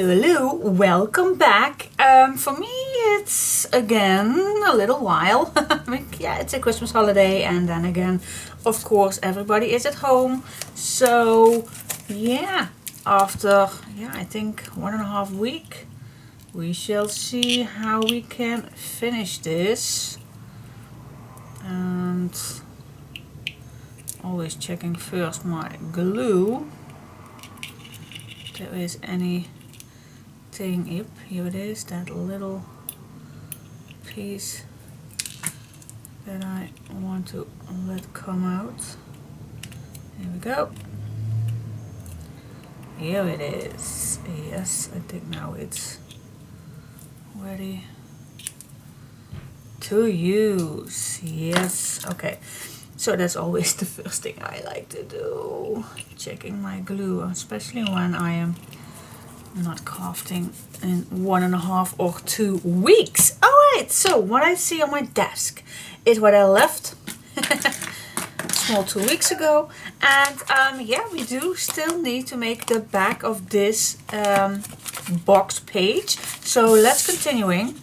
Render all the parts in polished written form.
Hello, welcome back. For me it's again a little while. Yeah, it's a Christmas holiday, and then again, of course, everybody is at home. So yeah, after I think 1.5 weeks, we shall see how we can finish this. And always checking first my glue. There is anything. Yep, here it is, that little piece that I want to let come out. Here we go. Here it is. Yes, I think now it's ready to use. Yes, okay. So that's always the first thing I like to do. Checking my glue, especially when I am not crafting in 1.5 or 2 weeks. Alright, so what I see on my desk is what I left small 2 weeks ago. And yeah, we do still need to make the back of this box page. So let's continuing.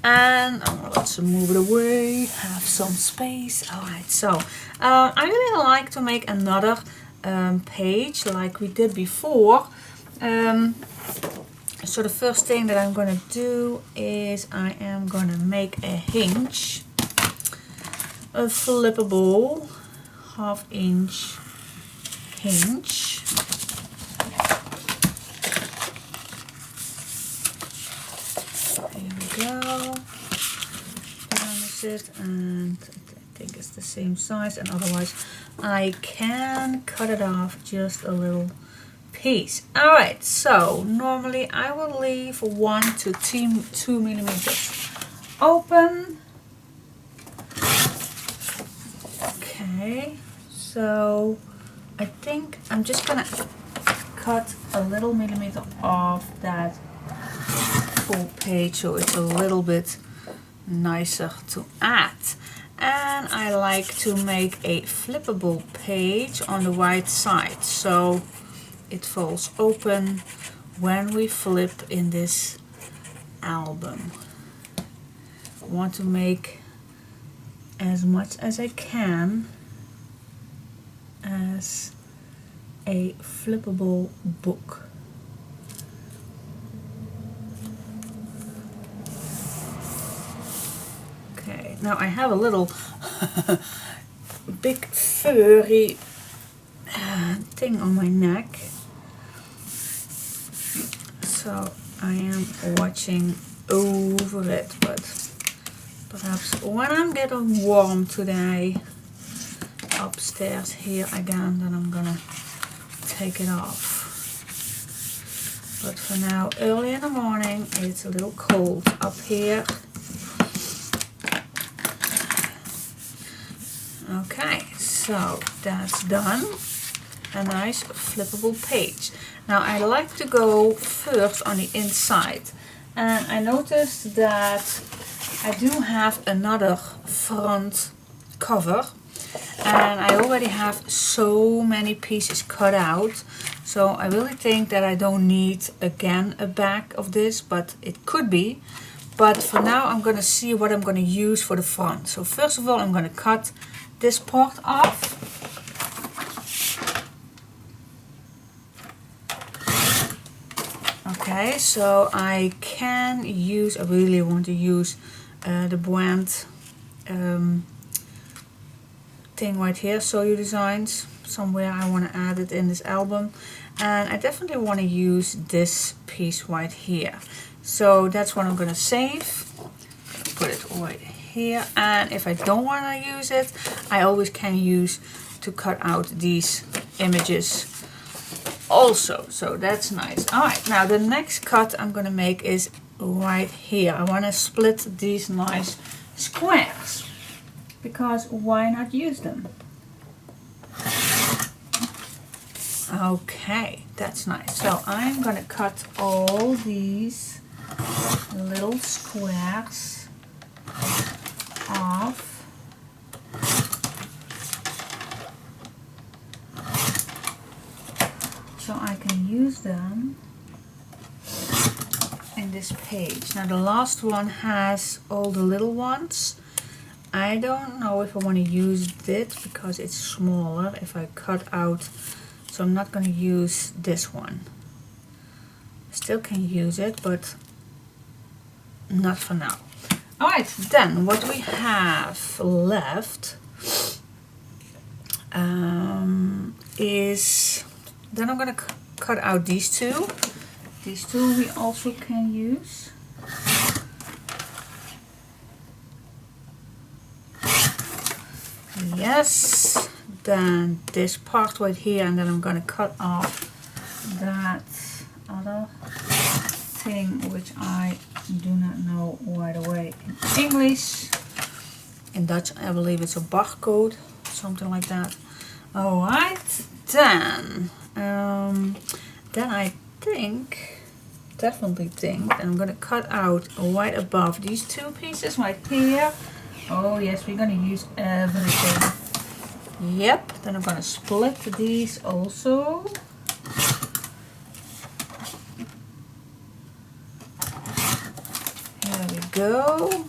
And let's move it away, have some space. Alright, so I really like to make another page like we did before. So the first thing that I'm going to do is I am going to make a hinge, a flippable 1/2 inch hinge. Here we go. Down is it, and I think it's the same size, and otherwise I can cut it off just a little piece. Alright, so normally I will leave 1 to 2 millimeters open. Okay, so I think I'm just gonna cut a little millimeter off that full page so it's a little bit nicer to add. And I like to make a flippable page on the right side, so it falls open when we flip in this album. I want to make as much as I can as a flippable book. Okay, now I have a little big furry thing on my neck. So I am watching over it, but perhaps when I'm getting warm today upstairs here again, then I'm gonna take it off. But for now, early in the morning, it's a little cold up here. Okay, so that's done. A nice flippable page. Now I like to go first on the inside, and I noticed that I do have another front cover, and I already have so many pieces cut out, so I really think that I don't need again a back of this, but it could be. But for now I'm going to see what I'm going to use for the front. So first of all I'm going to cut this part off. Okay, so I can use, I really want to use the brand thing right here, ZOJU Designs. Somewhere I want to add it in this album, and I definitely want to use this piece right here. So that's what I'm going to save. Put it right here, and if I don't want to use it, I always can use to cut out these images also, so that's nice. Alright, now the next cut I'm gonna make is right here. I want to split these nice squares, because why not use them? Okay, that's nice. So I'm gonna cut all these little squares off. So I can use them in this page. Now the last one has all the little ones. I don't know if I want to use it because it's smaller if I cut out, so I'm not going to use this one. I still can use it, but not for now. Alright, then what we have left is, then I'm going to cut out these two. These two we also can use. Yes, then this part right here, and then I'm going to cut off that other thing which I do not know right away in English. In Dutch I believe it's a barcode, something like that. Alright, then I definitely think that I'm going to cut out right above these two pieces right here. Oh yes, we're going to use everything. Yep, then I'm going to split these also. Here we go.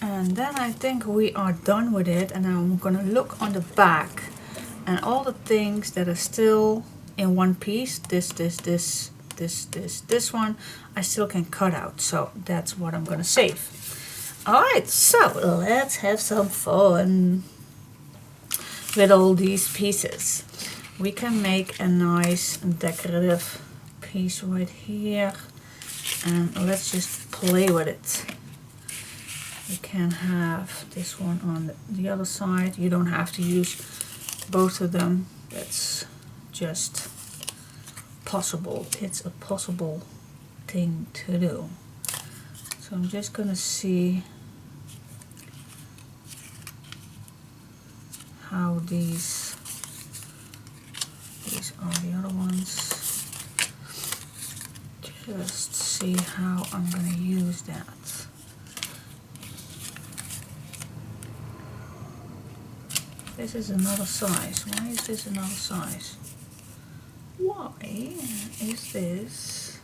And then I think we are done with it, and I'm going to look on the back. And all the things that are still in one piece, this one, I still can cut out. So that's what I'm going to save. Alright, so let's have some fun with all these pieces. We can make a nice decorative piece right here, and let's just play with it. You can have this one on the other side. You don't have to use both of them. That's just possible. It's a possible thing to do. So I'm just gonna see how these are the other ones. Just see how I'm gonna use that. This is another size. Why is this another size? Why is this?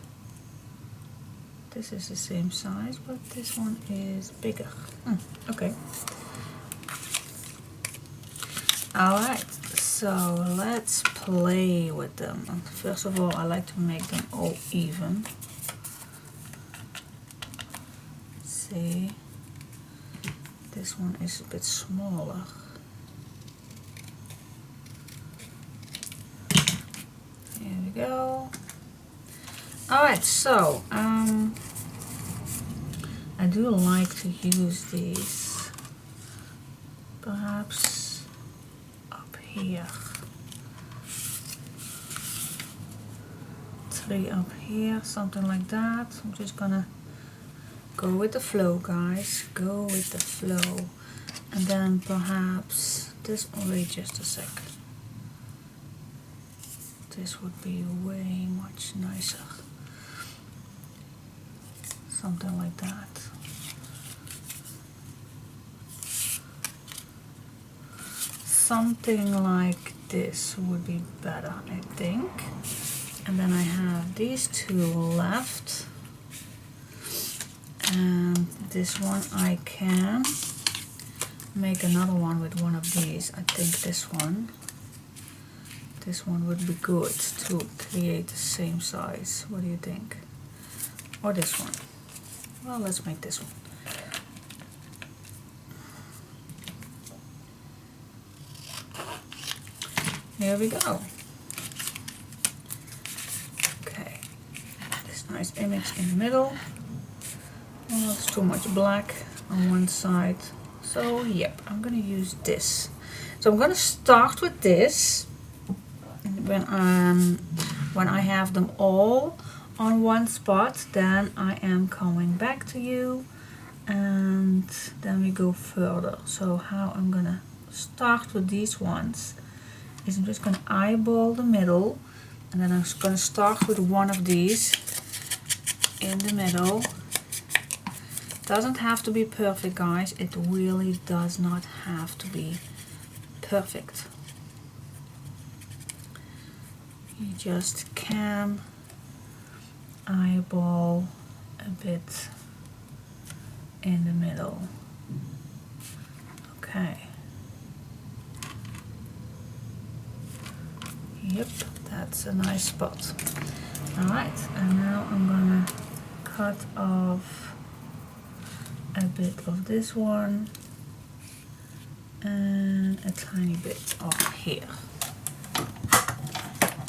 This is the same size, but this one is bigger. Okay. Alright, so let's play with them. First of all, I like to make them all even. See, this one is a bit smaller. Here we go. Alright, so I do like to use these perhaps up here. 3 up here, something like that. I'm just gonna go with the flow, guys. Go with the flow. And then perhaps this, wait just a sec. This would be way much nicer. Something like that. Something like this would be better, I think. And then I have these two left. And this one I can make another one with one of these. I think this one would be good to create the same size. What do you think? Or this one? Well, let's make this one. Here we go. Okay, this nice image in the middle. Oh, it's too much black on one side. So, yep, I'm gonna use this. So I'm gonna start with this. When I have them all on one spot, then I am coming back to you, and then we go further. So how I'm gonna start with these ones is I'm just gonna eyeball the middle, and then I'm gonna start with one of these in the middle. Doesn't have to be perfect, guys. It really does not have to be perfect. You just can eyeball a bit in the middle. Okay. Yep, that's a nice spot. Alright, and now I'm gonna cut off a bit of this one and a tiny bit off here.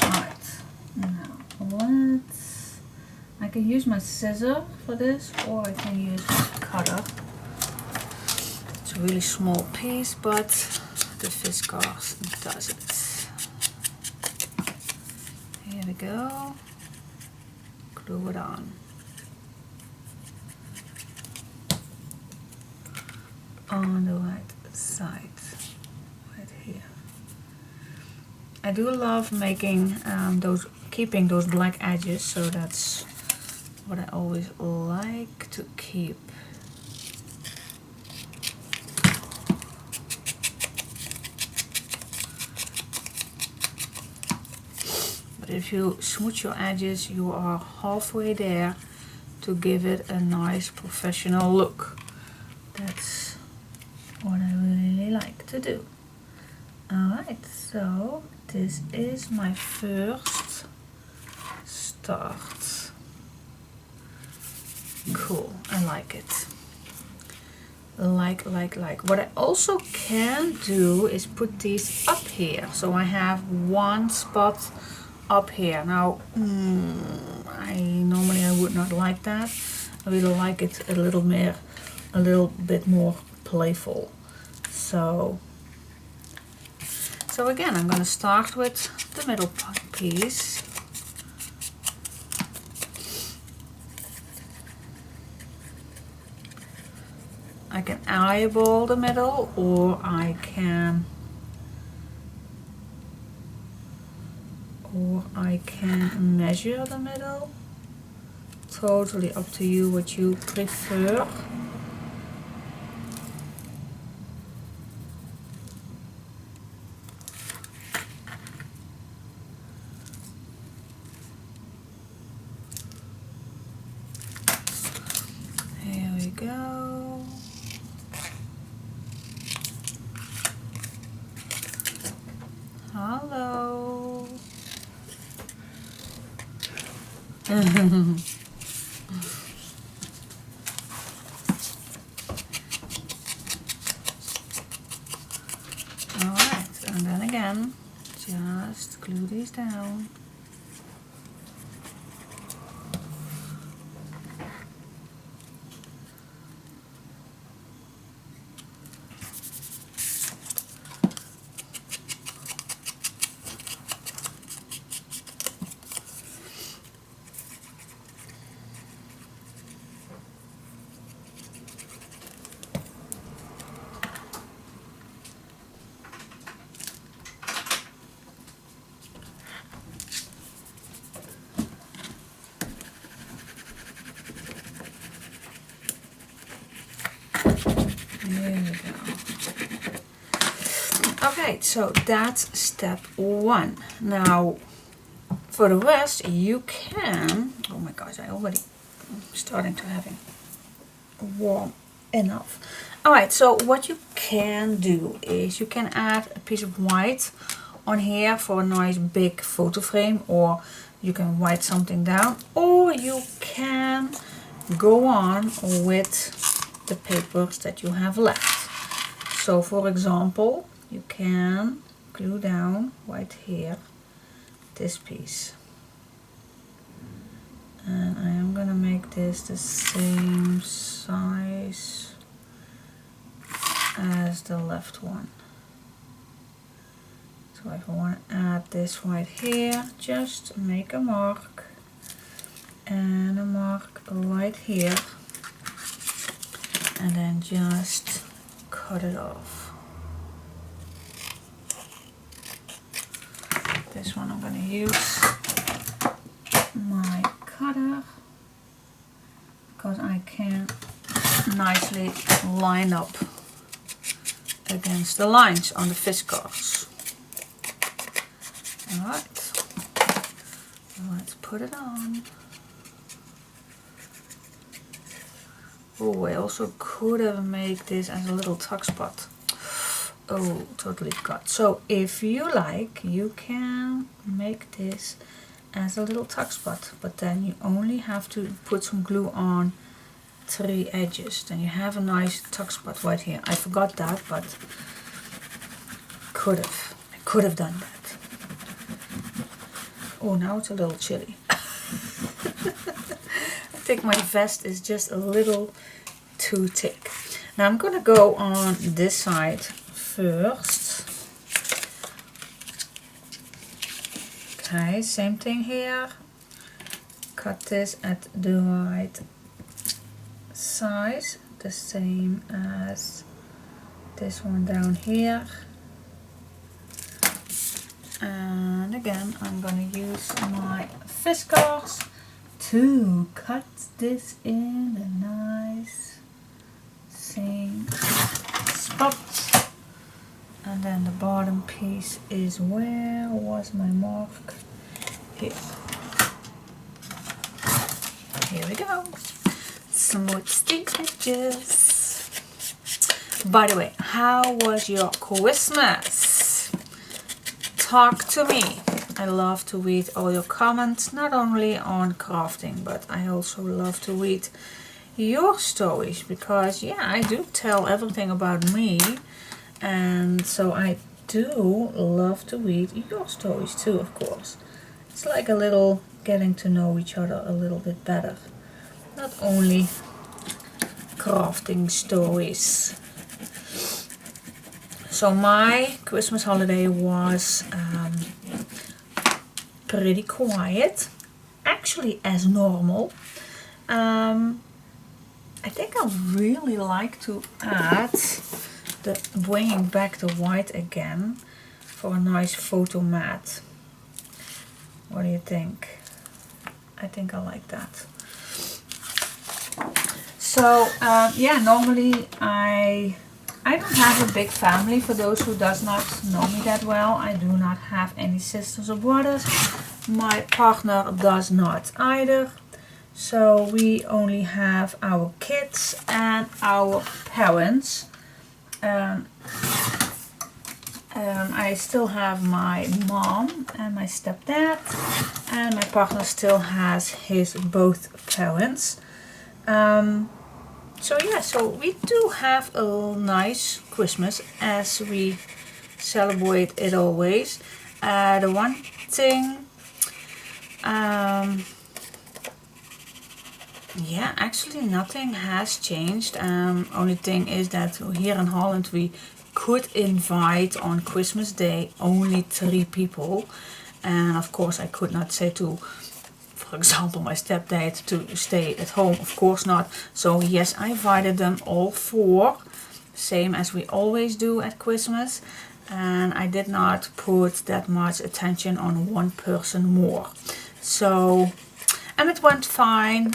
Alright, now I can use my scissor for this, or I can use a cutter. It's a really small piece, but the Fiskars does it. Here we go. Glue it on. On the right side, right here. I do love making keeping those black edges, so that's what I always like to keep. But if you smooth your edges, you are halfway there to give it a nice professional look. That's what I really like to do. Alright, so this is my first start. Cool, I like it. Like. What I also can do is put these up here. So I have one spot up here. Now, normally I would not like that. I really like it a little bit more playful. So again, I'm going to start with the middle piece. I can eyeball the middle, or I can measure the middle. Totally up to you what you prefer. Here we go. Hello. Alright, and then again, just glue these down. There we go. Okay, so that's step one. Now, for the rest, you can. Oh my gosh, I already starting to having warm enough. Alright, so what you can do is you can add a piece of white on here for a nice big photo frame, or you can write something down, or you can go on with the papers that you have left. So for example, you can glue down right here this piece, and I am gonna make this the same size as the left one. So if I want to add this right here, just make a mark and a mark right here, and then just cut it off. This one I'm going to use my cutter because I can nicely line up against the lines on the Fiskars. Alright, let's put it on. Oh, I also could have made this as a little tuck spot. Oh, totally cut. So if you like, you can make this as a little tuck spot, but then you only have to put some glue on 3 edges. Then you have a nice tuck spot right here. I forgot that, but I could have done that. Oh, now it's a little chilly. I think my vest is just a little too thick. Now I'm gonna go on this side first. Okay, same thing here. Cut this at the right size, the same as this one down here. And again, I'm gonna use my whiskers to cut this in a nice same spot. And then the bottom piece is, where was my mark? Here. Here we go. Smooth the edges. By the way, how was your Christmas? Talk to me. I love to read all your comments, not only on crafting, but I also love to read your stories, because yeah, I do tell everything about me, and so I do love to read your stories too, of course. It's like a little getting to know each other a little bit better, not only crafting stories. So my Christmas holiday was pretty quiet, actually as normal. I think I really like to add bringing back the white again for a nice photo mat. What do you think? I think I like that. So yeah, normally I don't have a big family. For those who does not know me that well, I do not have any sisters or brothers. My partner does not either. So we only have our kids and our parents. I still have my mom and my stepdad, and my partner still has his both parents. So yeah, so we do have a nice Christmas as we celebrate it always. The one thing, yeah, actually nothing has changed. Only thing is that here in Holland we could invite on Christmas Day only 3 people, and of course I could not say to, for example, my stepdad to stay at home, of course not. So yes, I invited them all 4, same as we always do at Christmas, and I did not put that much attention on one person more. So, and it went fine.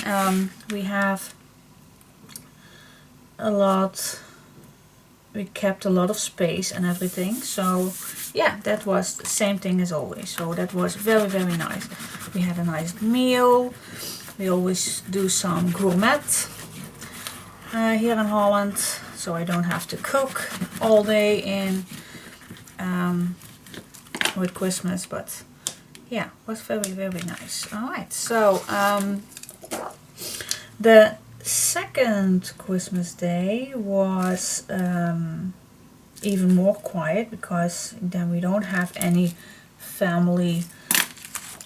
We have a lot, we kept a lot of space and everything. So yeah, that was the same thing as always. So that was very, very nice. We had a nice meal. We always do some gourmet here in Holland, so I don't have to cook all day in with Christmas, but yeah, it was very, very nice. Alright, so the second Christmas day was even more quiet, because then we don't have any family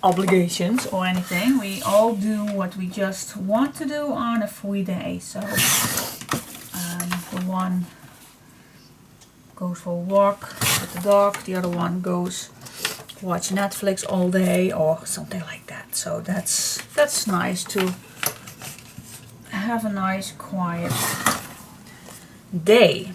obligations or anything. We all do what we just want to do on a free day. So the one goes for a walk with the dog, the other one goes watch Netflix all day or something like that. So that's nice to have a nice quiet day.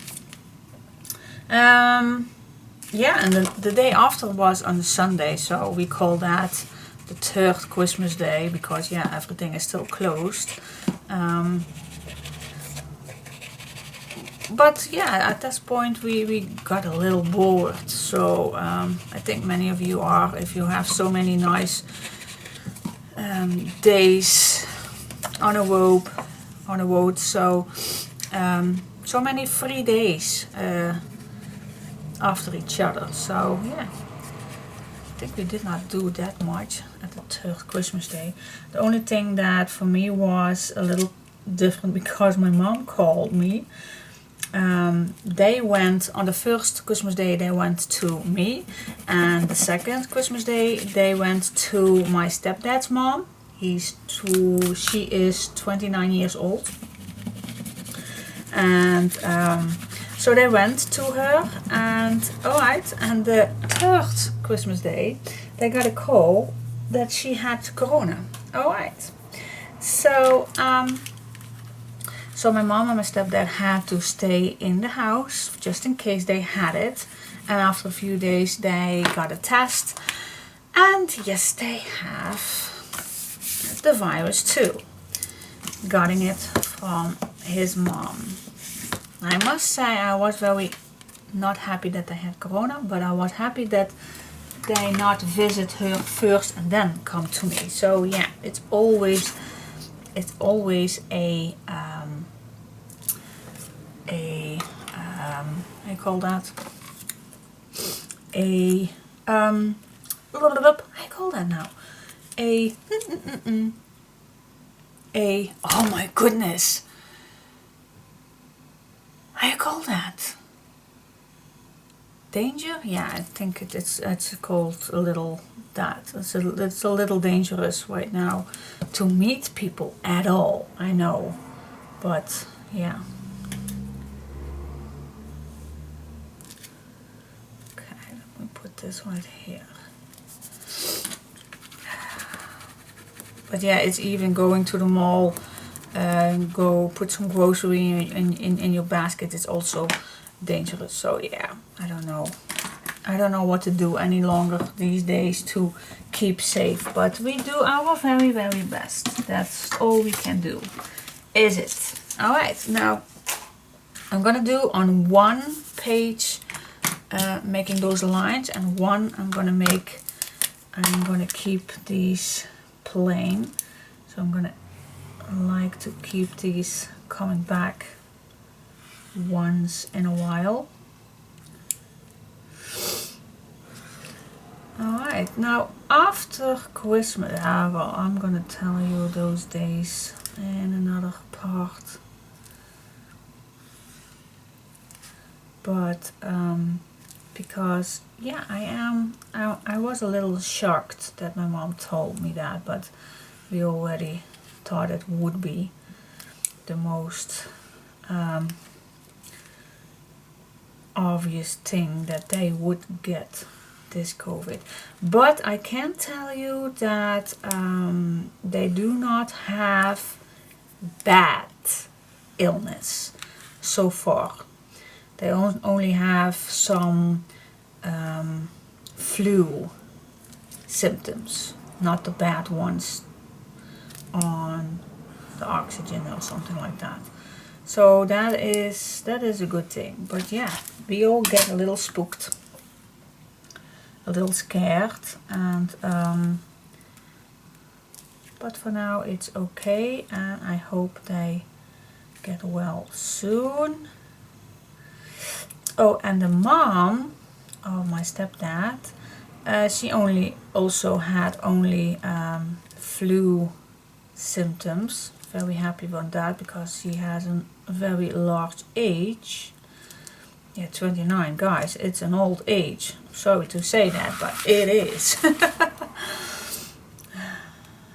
Yeah, and the day after was on Sunday, so we call that the third Christmas day, because yeah, everything is still closed. But yeah, at this point we got a little bored. So I think many of you are, if you have so many nice days on a rope on the road, so so many free days after each other. So yeah, I think we did not do that much at the third Christmas day. The only thing that for me was a little different because my mom called me. They went on the first Christmas day, they went to me, and the second Christmas day they went to my stepdad's mom. She is 29 years old, and so they went to her, and alright, and the third Christmas day they got a call that she had corona. Alright, so so my mom and my stepdad had to stay in the house just in case they had it, and after a few days they got a test, and yes, they have the virus too, getting it from his mom. I must say I was very not happy that they had corona, but I was happy that they not visit her first and then come to me. So yeah, it's always a I call that a I call that now a oh my goodness, I call that danger. Yeah, I think it's called a little that. It's a little dangerous right now to meet people at all. I know, but yeah. Okay, let me put this right here. But yeah, it's even going to the mall, go put some grocery in your basket. It's also dangerous. So yeah, I don't know what to do any longer these days to keep safe, but we do our very, very best. That's all we can do, is it? All right, now I'm gonna do on one page making those lines, and one I'm gonna keep these plain. So I'm gonna like to keep these coming back once in a while. Alright, now after Christmas, well, I'm gonna tell you those days in another part. But because yeah, I was a little shocked that my mom told me that, but we already thought it would be the most obvious thing that they would get this COVID. But I can tell you that they do not have bad illness so far. They only have some flu symptoms, not the bad ones on the oxygen or something like that. So that is a good thing. But yeah, we all get a little spooked, a little scared, and but for now it's okay, and I hope they get well soon. Oh, and the mom of my stepdad, she also had flu symptoms. Very happy about that because she has a very large age. Yeah, 29, guys, it's an old age. Sorry to say that, but it is.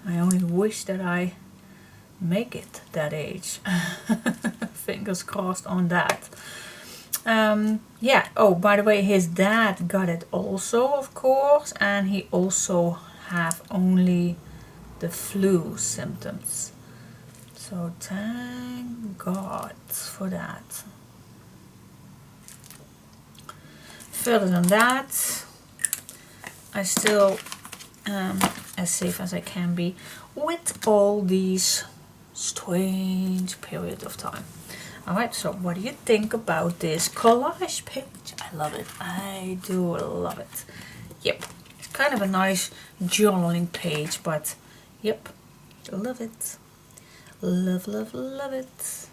I only wish that I make it that age. Fingers crossed on that. Yeah, oh, by the way, his dad got it also, of course, and he also have only the flu symptoms. So thank God for that. Further than that, I still am as safe as I can be with all these strange period of time. Alright, so what do you think about this collage page? I love it. I do love it. Yep, it's kind of a nice journaling page, but yep, love it. Love, love, love it.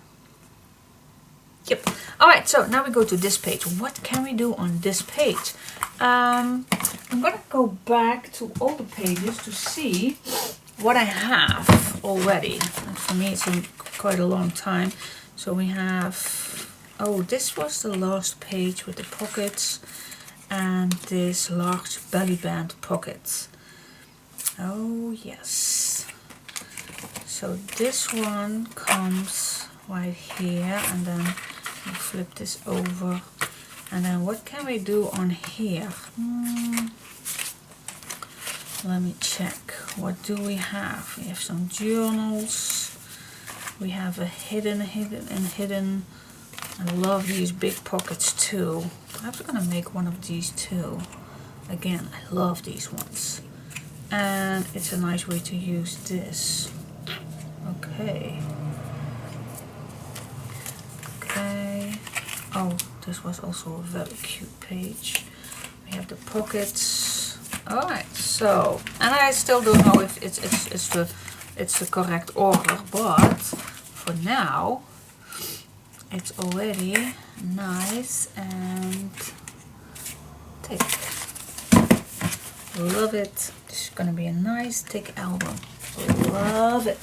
Yep. Alright, so now we go to this page. What can we do on this page? I'm gonna go back to all the pages to see what I have already. And for me it's quite a long time. So we have, oh, this was the last page with the pockets and this large belly band pocket. Oh yes. So this one comes right here, and then we flip this over. And then what can we do on here? Let me check. What do we have? We have some journals. We have a hidden. I love these big pockets too. I'm gonna make one of these too. Again, I love these ones. And it's a nice way to use this. Okay. Okay. Oh, this was also a very cute page. We have the pockets. Alright, so, and I still don't know if it's the correct order, but for now it's already nice and thick. Love it. This is gonna be a nice thick album. Love it.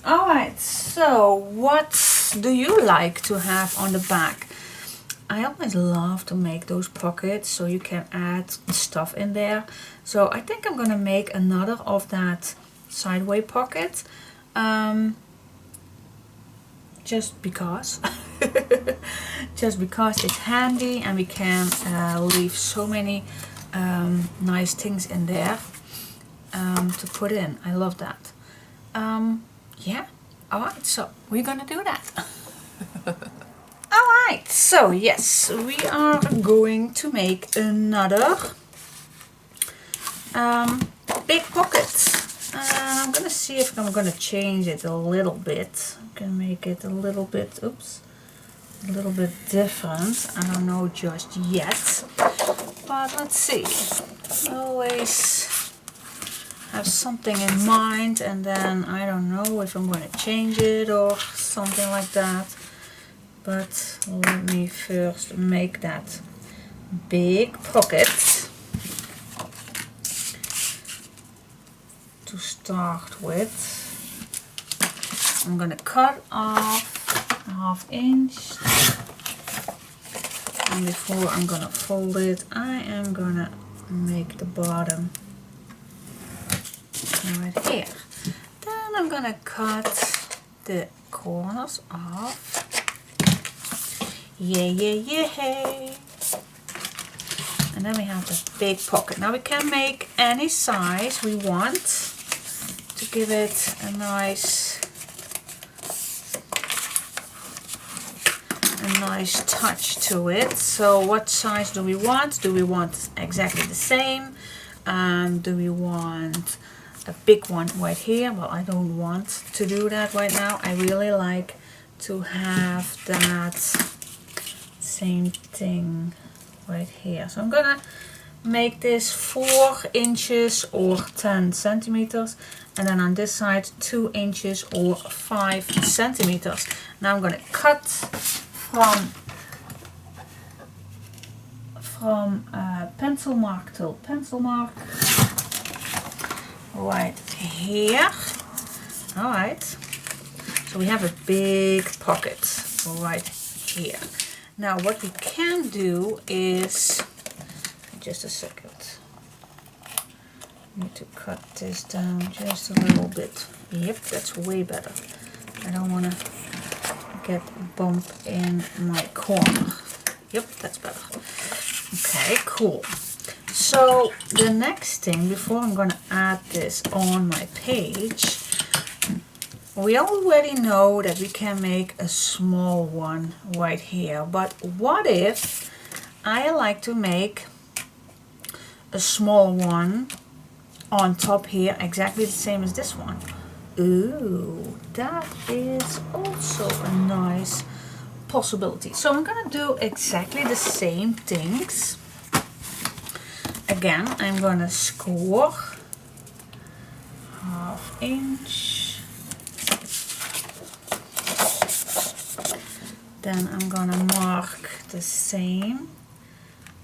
Alright, so what do you like to have on the back? I always love to make those pockets so you can add stuff in there. So I think I'm gonna make another of that sideway pocket. Just because. Just because it's handy and we can leave so many nice things in there to put in. I love that. Yeah, alright, so we're gonna do that. Alright, so yes, we are going to make another big pocket. I'm gonna see if I'm gonna change it a little bit. I'm gonna make it a little bit, oops, a little bit different. I don't know just yet, but let's see. Always have something in mind, and then I don't know if I'm going to change it or something like that. But let me first make that big pocket to start with. I'm going to cut off a 1/2 inch, and before I'm going to fold it, I am going to make the bottom right here. Then I'm gonna cut the corners off. Yay. And then we have the big pocket. Now we can make any size we want to give it a nice touch to it. So what size do we want? Do we want exactly the same? Do we want a big one right here? Well, I don't want to do that right now. I really like to have that same thing right here. So I'm gonna make this 4 inches or 10 centimeters, and then on this side 2 inches or 5 centimeters. Now I'm gonna cut from pencil mark till pencil mark right here. Alright, so we have a big pocket right here. Now what we can do is, just a second, I need to cut this down just a little bit. Yep, that's way better. I don't want to get bump in my corner. Yep, that's better. Okay, cool. So the next thing, before I'm going to add this on my page, we already know that we can make a small one right here. But what if I like to make a small one on top here, exactly the same as this one? Ooh, that is also a nice possibility. So I'm gonna do exactly the same things. Again, I'm gonna score 1/2 inch Then I'm gonna mark the same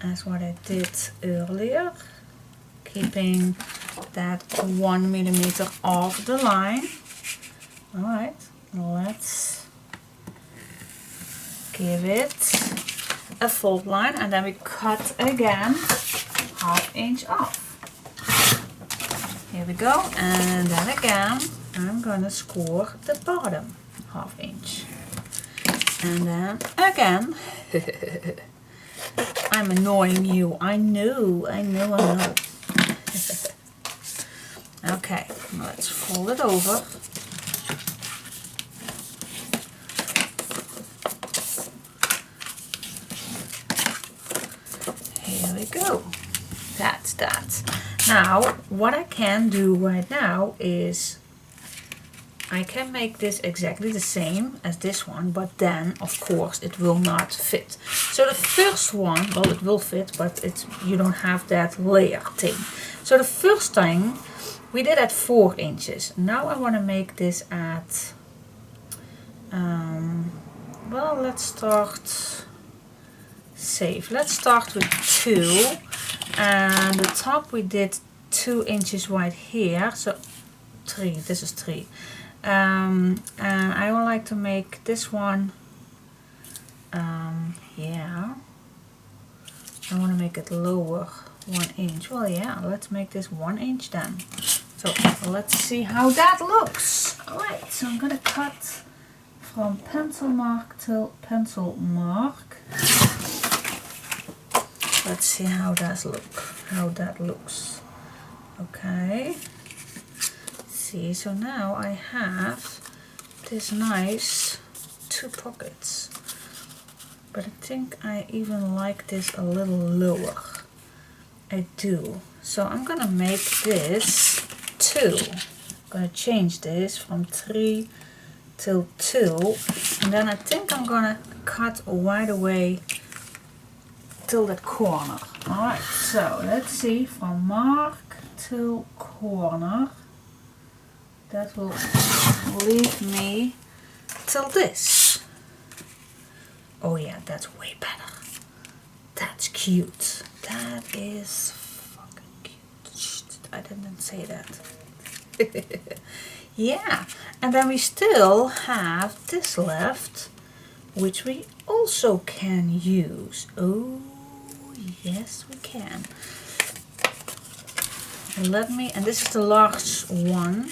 as what I did earlier, keeping that 1 millimeter off the line. Alright, let's give it a fold line, and then we cut again 1/2 inch off. Here we go, and then again I'm gonna score the bottom 1/2 inch. And then again, I'm annoying you. I know. Okay, let's fold it over. Here we go. That's that. Now, what I can do right now is I can make this exactly the same as this one, but then of course it will not fit. So the first one, well, it will fit, but you don't have that layer thing. So the first thing we did at 4 inches. Now I want to make this at well, let's start safe. Let's start with 2, and the top we did 2 inches right here, so 3. This is 3. And I would like to make this one, yeah, I want to make it lower 1 inch. Well, yeah, let's make this 1 inch then. So let's see how that looks. Alright, so I'm gonna cut from pencil mark till pencil mark. Let's see how that looks. Okay. See, so now I have this nice 2 pockets, but I think I even like this a little lower. I do. So I'm gonna make this 2. I'm gonna change this from 3 till 2, and then I think I'm gonna cut right away till that corner. Alright, so let's see, from mark till corner. That will leave me till this. Oh yeah, that's way better. That's cute. That is fucking cute. Shh, I didn't say that. Yeah, and then we still have this left, which we also can use. Oh yes, we can. And this is the large one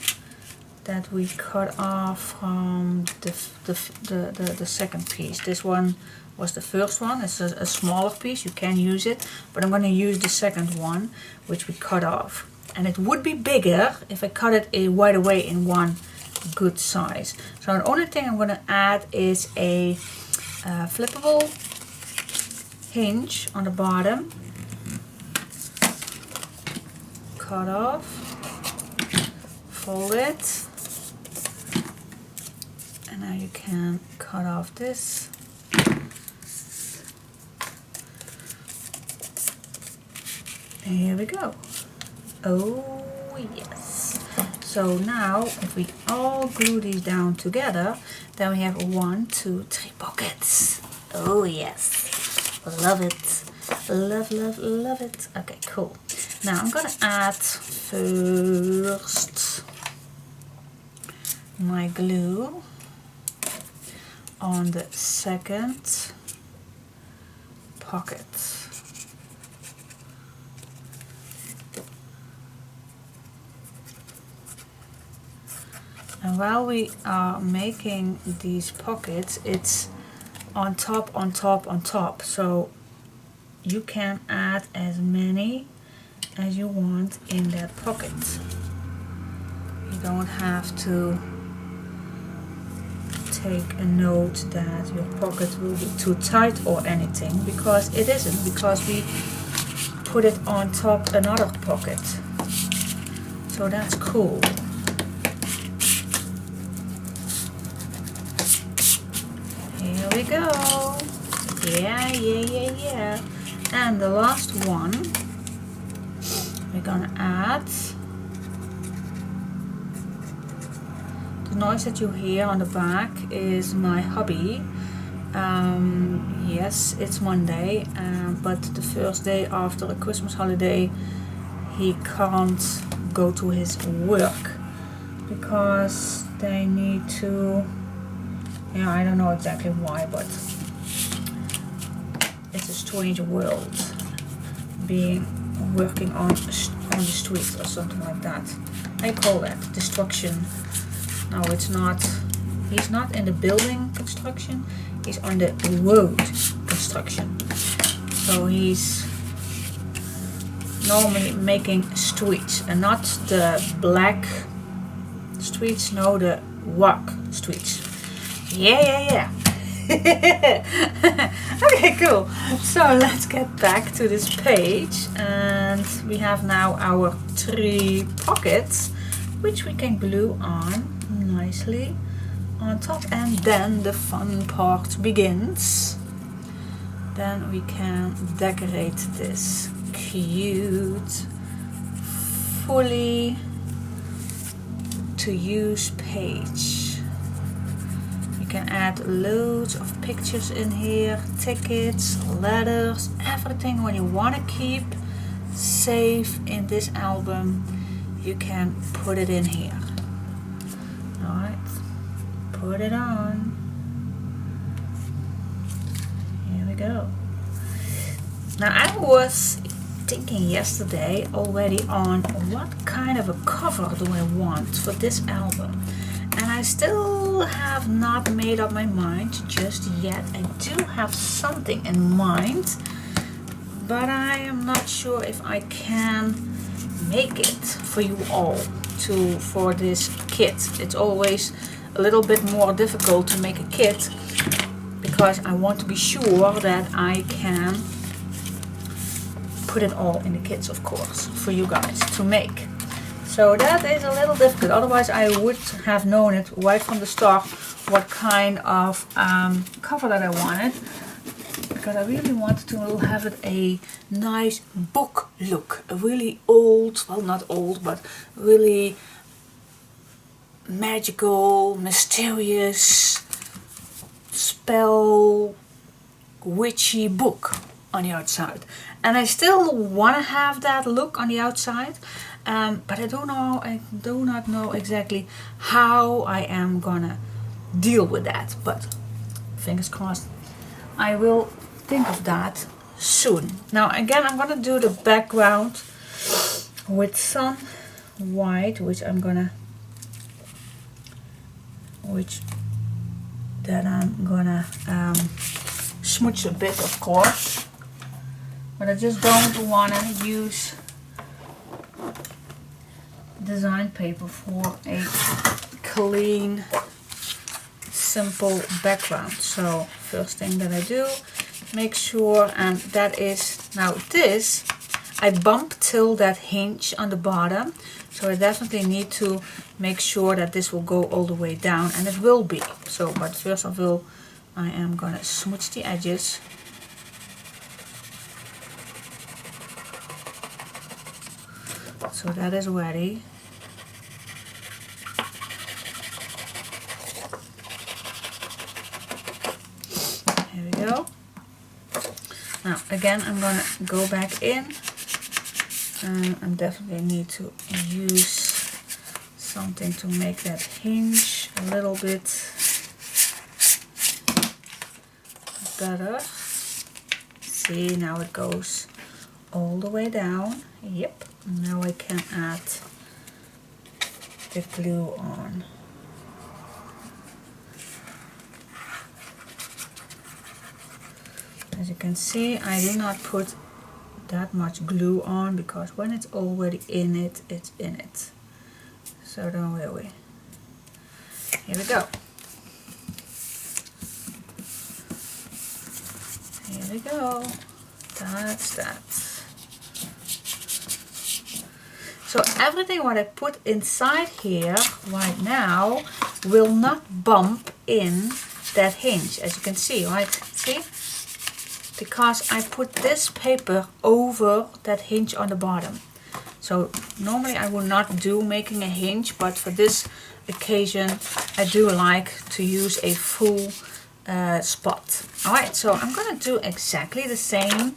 that we cut off from the second piece. This one was the first one. It's a smaller piece, you can use it, but I'm going to use the second one, which we cut off. And it would be bigger if I cut it right away in one good size. So the only thing I'm going to add is a flippable hinge on the bottom. Cut off, fold it, and now you can cut off this. And here we go. Oh yes. So now if we all glue these down together, then we have 1, 2, 3 pockets. Oh yes. Love it. Love, love, love it. Okay, cool. Now I'm gonna add first my glue on the second pocket. And while we are making these pockets, it's on top, on top, on top. So you can add as many as you want in that pocket. You don't have to take a note that your pocket will be too tight or anything, because it isn't, because we put it on top another pocket. So that's cool. Here we go. Yeah, yeah, yeah, yeah. And the last one we're gonna add. The noise that you hear on the back is my hubby Yes, it's Monday, but the first day after the Christmas holiday he can't go to his work because they need to, yeah, I don't know exactly why, but it's a strange world working on the streets or something like that. I call that destruction. No, it's not. He's not in the building construction, he's on the road construction. So he's normally making streets, and not the black streets, no, the rock streets. Yeah. Okay, cool. So let's get back to this page, and we have now our 3 pockets which we can glue on nicely on top, and then the fun part begins. Then we can decorate this cute, fully to use page. You can add loads of pictures in here, tickets, letters, everything what you want to keep safe in this album, you can put it in here. Alright, put it on. Here we go. Now I was thinking yesterday already on what kind of a cover do I want for this album, and I still have not made up my mind just yet. I do have something in mind, but I am not sure if I can make it for you all for this kit. It's always a little bit more difficult to make a kit because I want to be sure that I can put it all in the kits, of course, for you guys to make. So that is a little difficult. Otherwise I would have known it right from the start what kind of cover that I wanted, because I really wanted to have it a nice book look, a really old, well not old, but really magical, mysterious, spell witchy book on the outside. And I still want to have that look on the outside, but I do not know exactly how I am gonna deal with that, but fingers crossed I will think of that soon. Now again, I'm gonna do the background with some white, which I'm gonna smudge a bit, of course, but I just don't want to use design paper for a clean, simple background. So first thing that I do, make sure, and that is, now this I bump till that hinge on the bottom, so I definitely need to make sure that this will go all the way down, and it will be. So, but first of all, I am gonna smudge the edges. So that is ready. Here we go. Now again, I'm gonna go back in, and I definitely need to use something to make that hinge a little bit better. See, now it goes all the way down. Yep. Now I can add the glue on. As you can see, I do not put that much glue on, because when it's already in it, it's in it. So don't worry. Here we go. Here we go. That's that. So everything what I put inside here right now will not bump in that hinge, as you can see, right? See? Because I put this paper over that hinge on the bottom. So normally I would not do making a hinge, but for this occasion I do like to use a full spot. Alright, so I'm gonna do exactly the same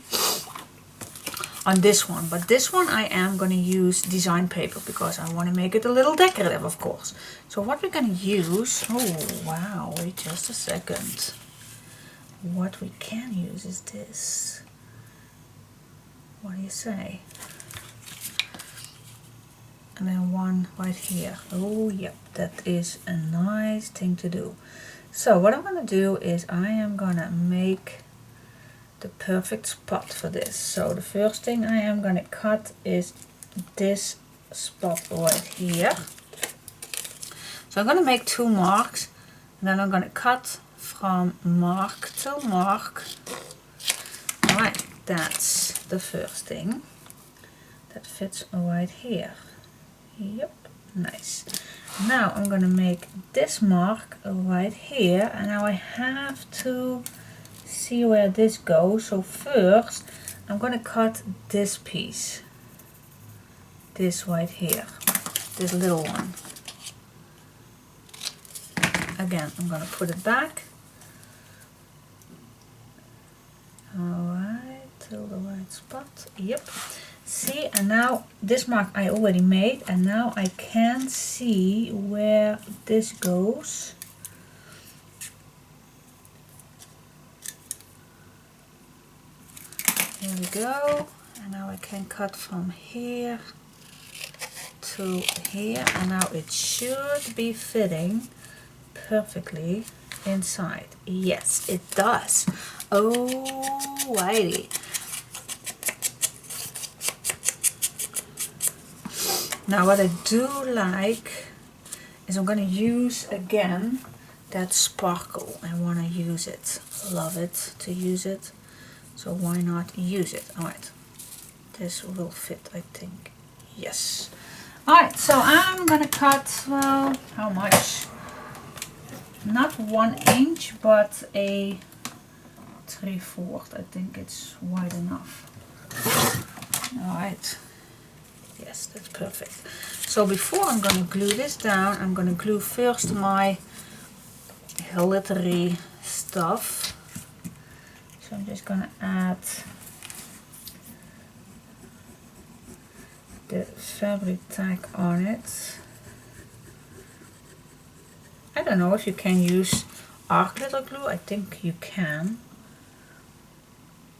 on this one, but this one I am gonna use design paper because I want to make it a little decorative, of course. So what we're gonna use, oh wow, wait just a second. What we can use is this. What do you say? And then one right here. Oh yep, that is a nice thing to do. So what I'm gonna do is I am gonna make the perfect spot for this. So the first thing I am gonna cut is this spot right here. So I'm gonna make 2 marks, and then I'm gonna cut from mark to mark. Alright, that's the first thing. That fits right here. Yep, nice. Now I'm gonna make this mark right here, and now I have to see where this goes. So first I'm gonna cut this piece, this right here, this little one. Again, I'm gonna put it back. Alright, till the right spot. Yep. See, and now this mark I already made, and now I can see where this goes. Here we go. And now I can cut from here to here, and now it should be fitting perfectly inside. Yes, it does. Alrighty. Now what I do like is I'm gonna use again that sparkle. I wanna use it. Love it to use it. So why not use it? Alright. This will fit, I think. Yes. Alright, so I'm gonna cut, well, how much? Not 1 inch, but a 3/4. I think it's wide enough. Alright. Yes, that's perfect. So before I'm going to glue this down, I'm going to glue first my glittery stuff. So I'm just going to add the fabric tag on it. I don't know if you can use art glitter glue. I think you can.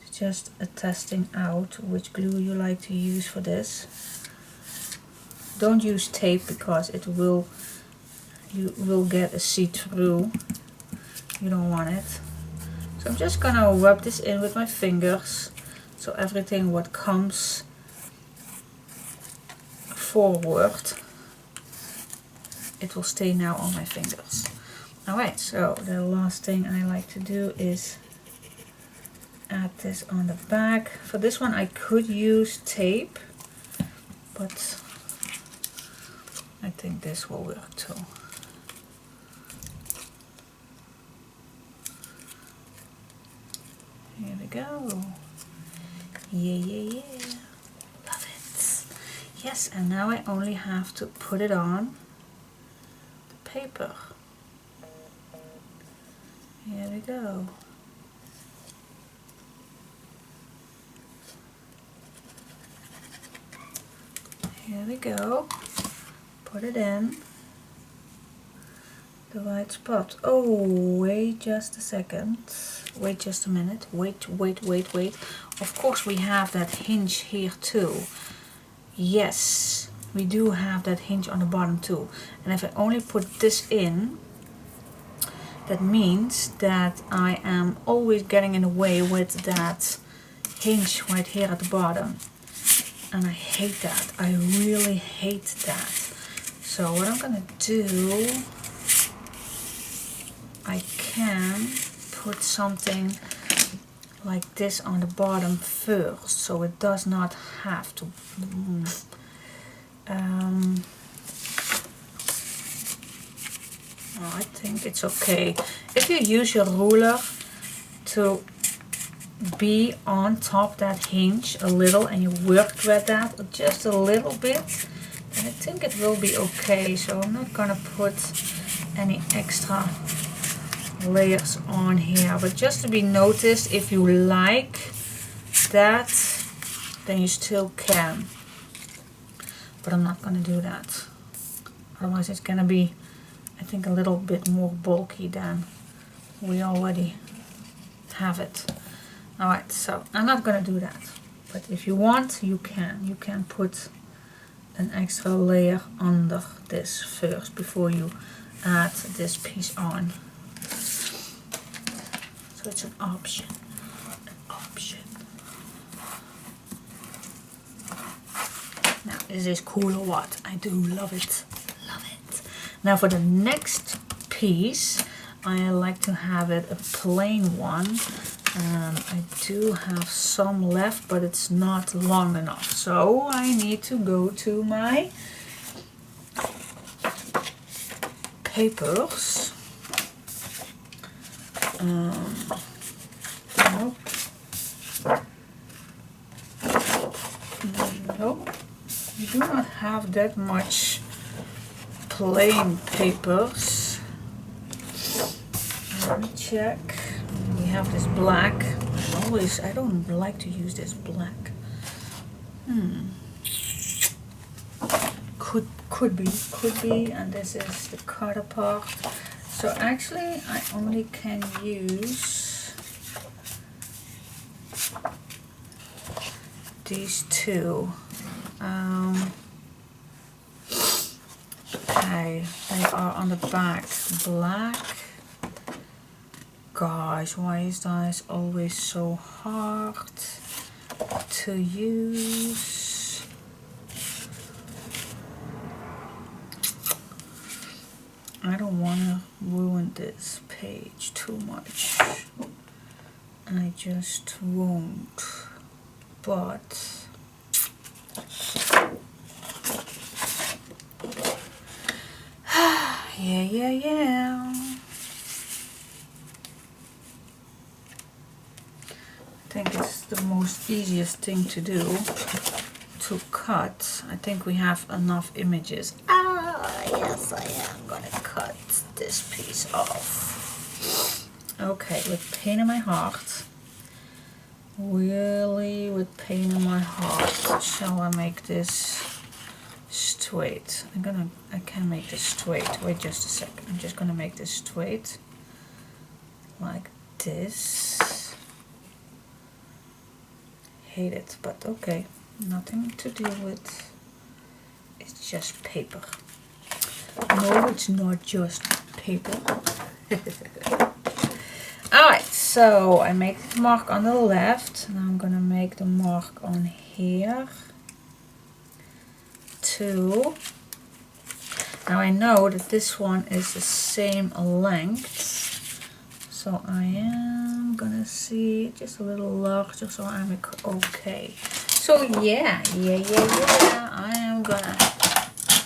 It's just a testing out which glue you like to use for this. Don't use tape because you will get a see-through. You don't want it. So I'm just gonna rub this in with my fingers, so everything what comes forward, it will stay now on my fingers. Alright, so the last thing I like to do is add this on the back. For this one I could use tape, but I think this will work too. Here we go. Yeah. Love it. Yes, and now I only have to put it on the paper. Here we go. Here we go. Put it in the right spot. Oh, wait just a second. Wait just a minute. Wait. Of course we have that hinge here too. Yes, we do have that hinge on the bottom too. And if I only put this in, that means that I am always getting in the way with that hinge right here at the bottom. And I hate that. I really hate that. So what I'm gonna do, I can put something like this on the bottom first, so it does not have to. I think it's okay if you use your ruler to be on top that hinge a little and you work with that just a little bit, and I think it will be okay. So I'm not gonna put any extra layers on here, but just to be noticed, if you like that, then you still can, but I'm not gonna do that, otherwise it's gonna be, I think, a little bit more bulky than we already have it. Alright, so I'm not gonna do that, but if you want, you can put an extra layer under this first before you add this piece on. So it's an option. Now, is this cool or what? I do love it. Love it. Now for the next piece, I like to have it a plain one. I do have some left, but it's not long enough. So I need to go to my papers. Nope. Nope. We do not have that much plain papers. Let me check. We have this black. I don't like to use this black. Could be, and this is the cutter part. So actually I only can use these two. Okay, they are on the back black. Gosh, why is this always so hard to use? I don't want to ruin this page too much. I just won't. But yeah. I think it's the most easiest thing to do, to cut. I think we have enough images. Yes, I am gonna cut this piece off. Okay, with pain in my heart. Really, with pain in my heart, shall I make this straight? I can make this straight. Wait just a second. I'm just gonna make this straight, like this. Hate it, but okay, nothing to deal with. It's just paper. No, it's not just paper. Alright, so I make the mark on the left, and I'm gonna make the mark on here too. Now I know that this one is the same length, so I am gonna see it just a little larger, so I'm okay. So yeah, I am gonna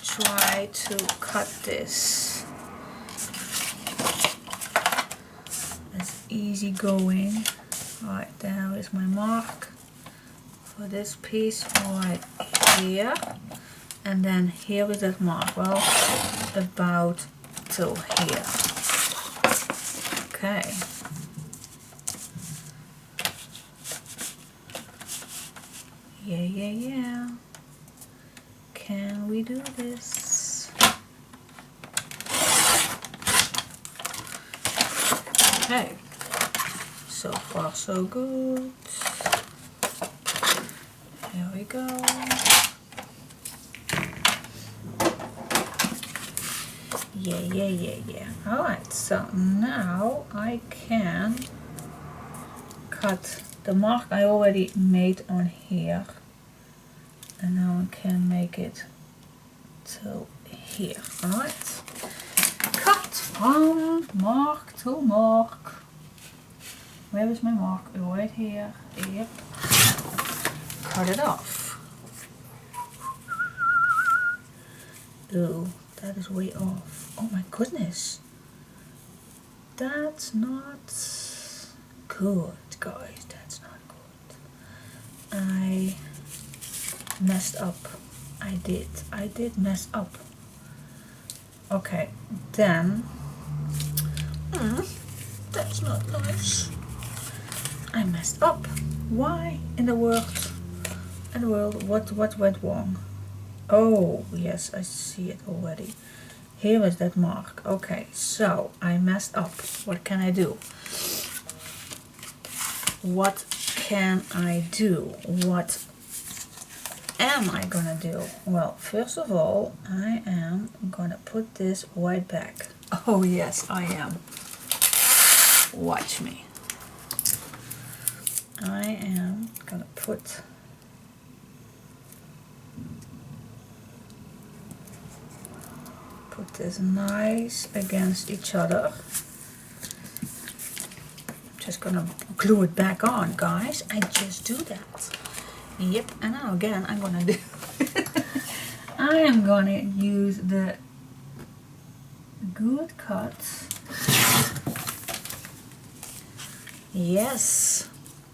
try to cut this as easy going. Alright, there is my mark for this piece right here, and then here is that mark, well, about till here. Okay. Yeah. Can we do this? Okay. So far so good. Here we go. Yeah. Alright, so now I can cut the mark I already made on here, and now I can make it to here. Alright, cut from mark to mark. Where is my mark? Right here. Yep. Cut it off. Ooh, that is way off. Oh my goodness. That's not good, guys. That's not good. I messed up. I did mess up. Okay, then That's not nice. I messed up. Why in the world? What went wrong? Oh, yes, I see it already. Here is that mark. Okay, so I messed up. What can I do? What can I do? What am I gonna do? Well, first of all, I am gonna put this right back. Oh yes, I am. Watch me. I am gonna put this nice against each other. Just gonna glue it back on, guys. I just do that. Yep, and now again I'm gonna do I am gonna use the good cut. Yes,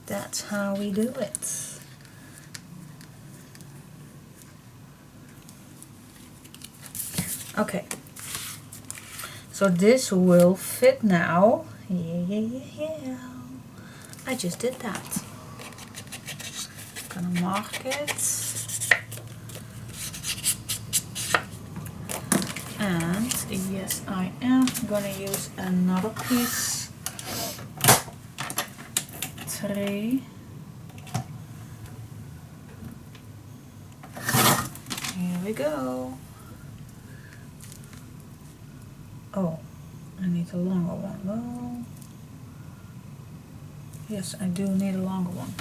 that's how we do it. Okay, so this will fit now. Yeah. I just did that. Gonna mark it. And yes, I am gonna use another piece. 3. Here we go. Oh, I need a longer one. Well, yes, I do need a longer one.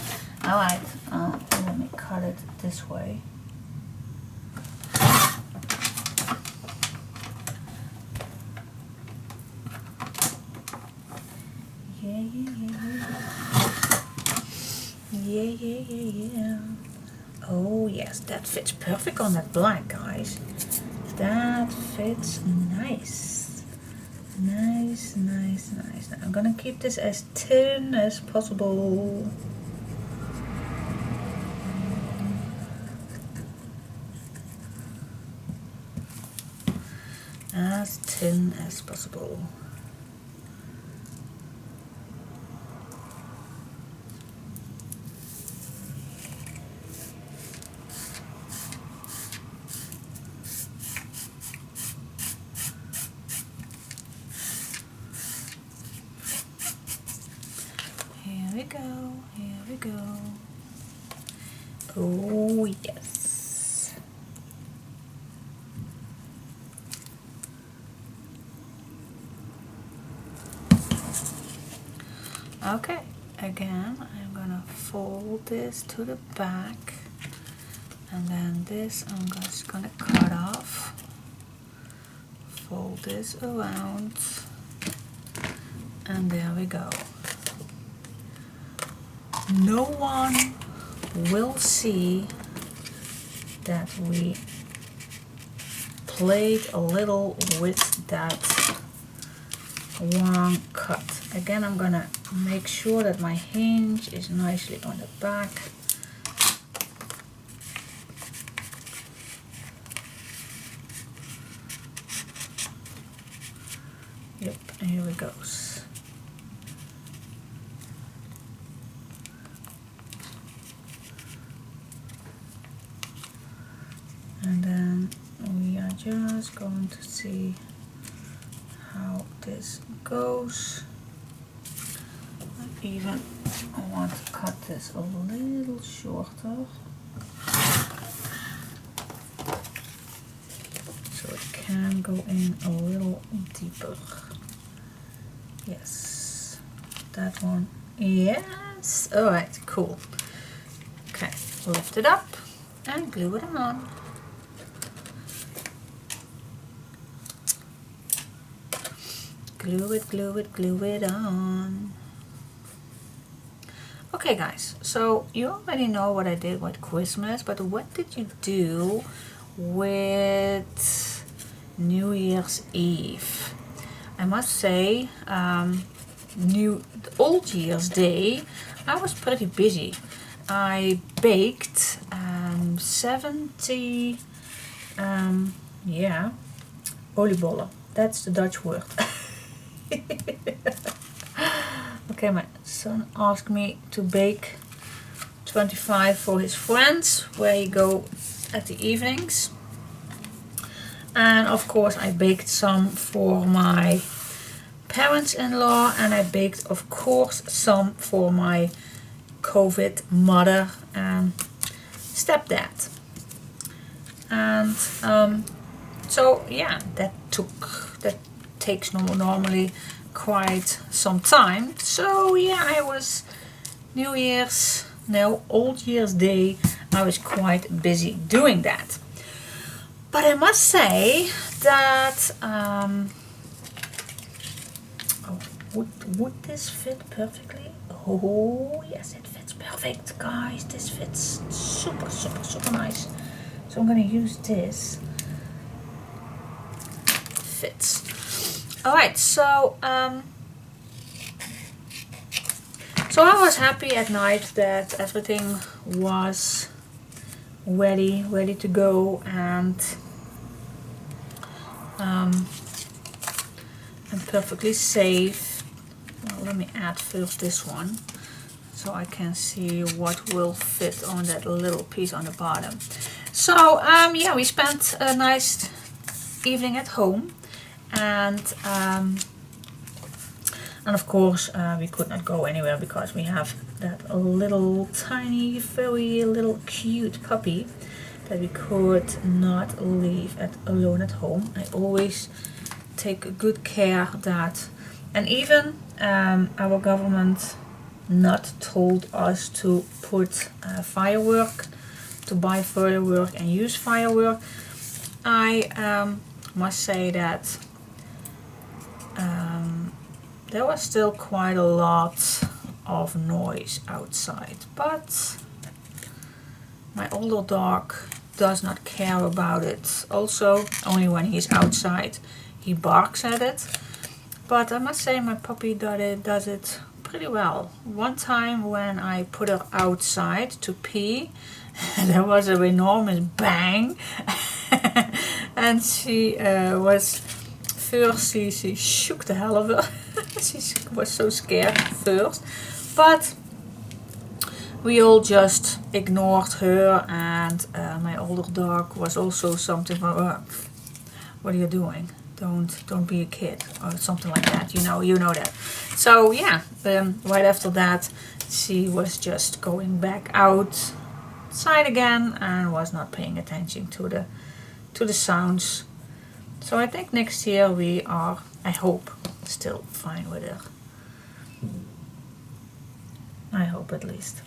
Alright, let me cut it this way. Yeah. Oh yes, that fits perfect on that black, guys. That fits nice. Nice. Now I'm gonna keep this as thin as possible. As thin as possible. Here we go. Oh yes. Okay, again I'm gonna fold this to the back, and then this I'm just gonna cut off. Fold this around, and there we go. No one will see that we played a little with that wrong cut. Again, I'm gonna make sure that my hinge is nicely on the back. Yep, and here it goes. And then we are just going to see how this goes. I even want to cut this a little shorter, so it can go in a little deeper. Yes, that one. Yes, alright, cool. Okay, lift it up and glue it on. Glue it on. Okay guys, so you already know what I did with Christmas, but what did you do with New Year's Eve? I must say, Old Year's Day, I was pretty busy. I baked 70, oliebollen. That's the Dutch word. Okay, my son asked me to bake 25 for his friends, where he go at the evenings. And of course I baked some for my parents-in-law, and I baked of course some for my COVID mother and stepdad. And so yeah, that takes normally quite some time. So yeah, I was Old Year's Day, I was quite busy doing that. But I must say that would this fit perfectly? Oh yes, it fits perfect, guys. This fits super nice. So I'm gonna use this. Fits. Alright, so I was happy at night that everything was ready to go, and perfectly safe. Well, let me add first this one so I can see what will fit on that little piece on the bottom. So yeah, we spent a nice evening at home, and of course we could not go anywhere because we have that little tiny, very little cute puppy that we could not leave alone at home. I always take good care that, and even our government not told us to put firework, to buy firework and use firework. I must say that there was still quite a lot of noise outside, but my older dog does not care about it. Also, only when he's outside he barks at it. But I must say my puppy does it pretty well. One time when I put her outside to pee, there was an enormous bang and she was first, she shook the hell of her. She was so scared first, but we all just ignored her, and my older dog was also something from, what are you doing? Don't be a kid, or something like that. You know that. So yeah, right after that, she was just going back outside again and was not paying attention to the sounds. So I think next year we are, I hope, still fine with her. I hope at least.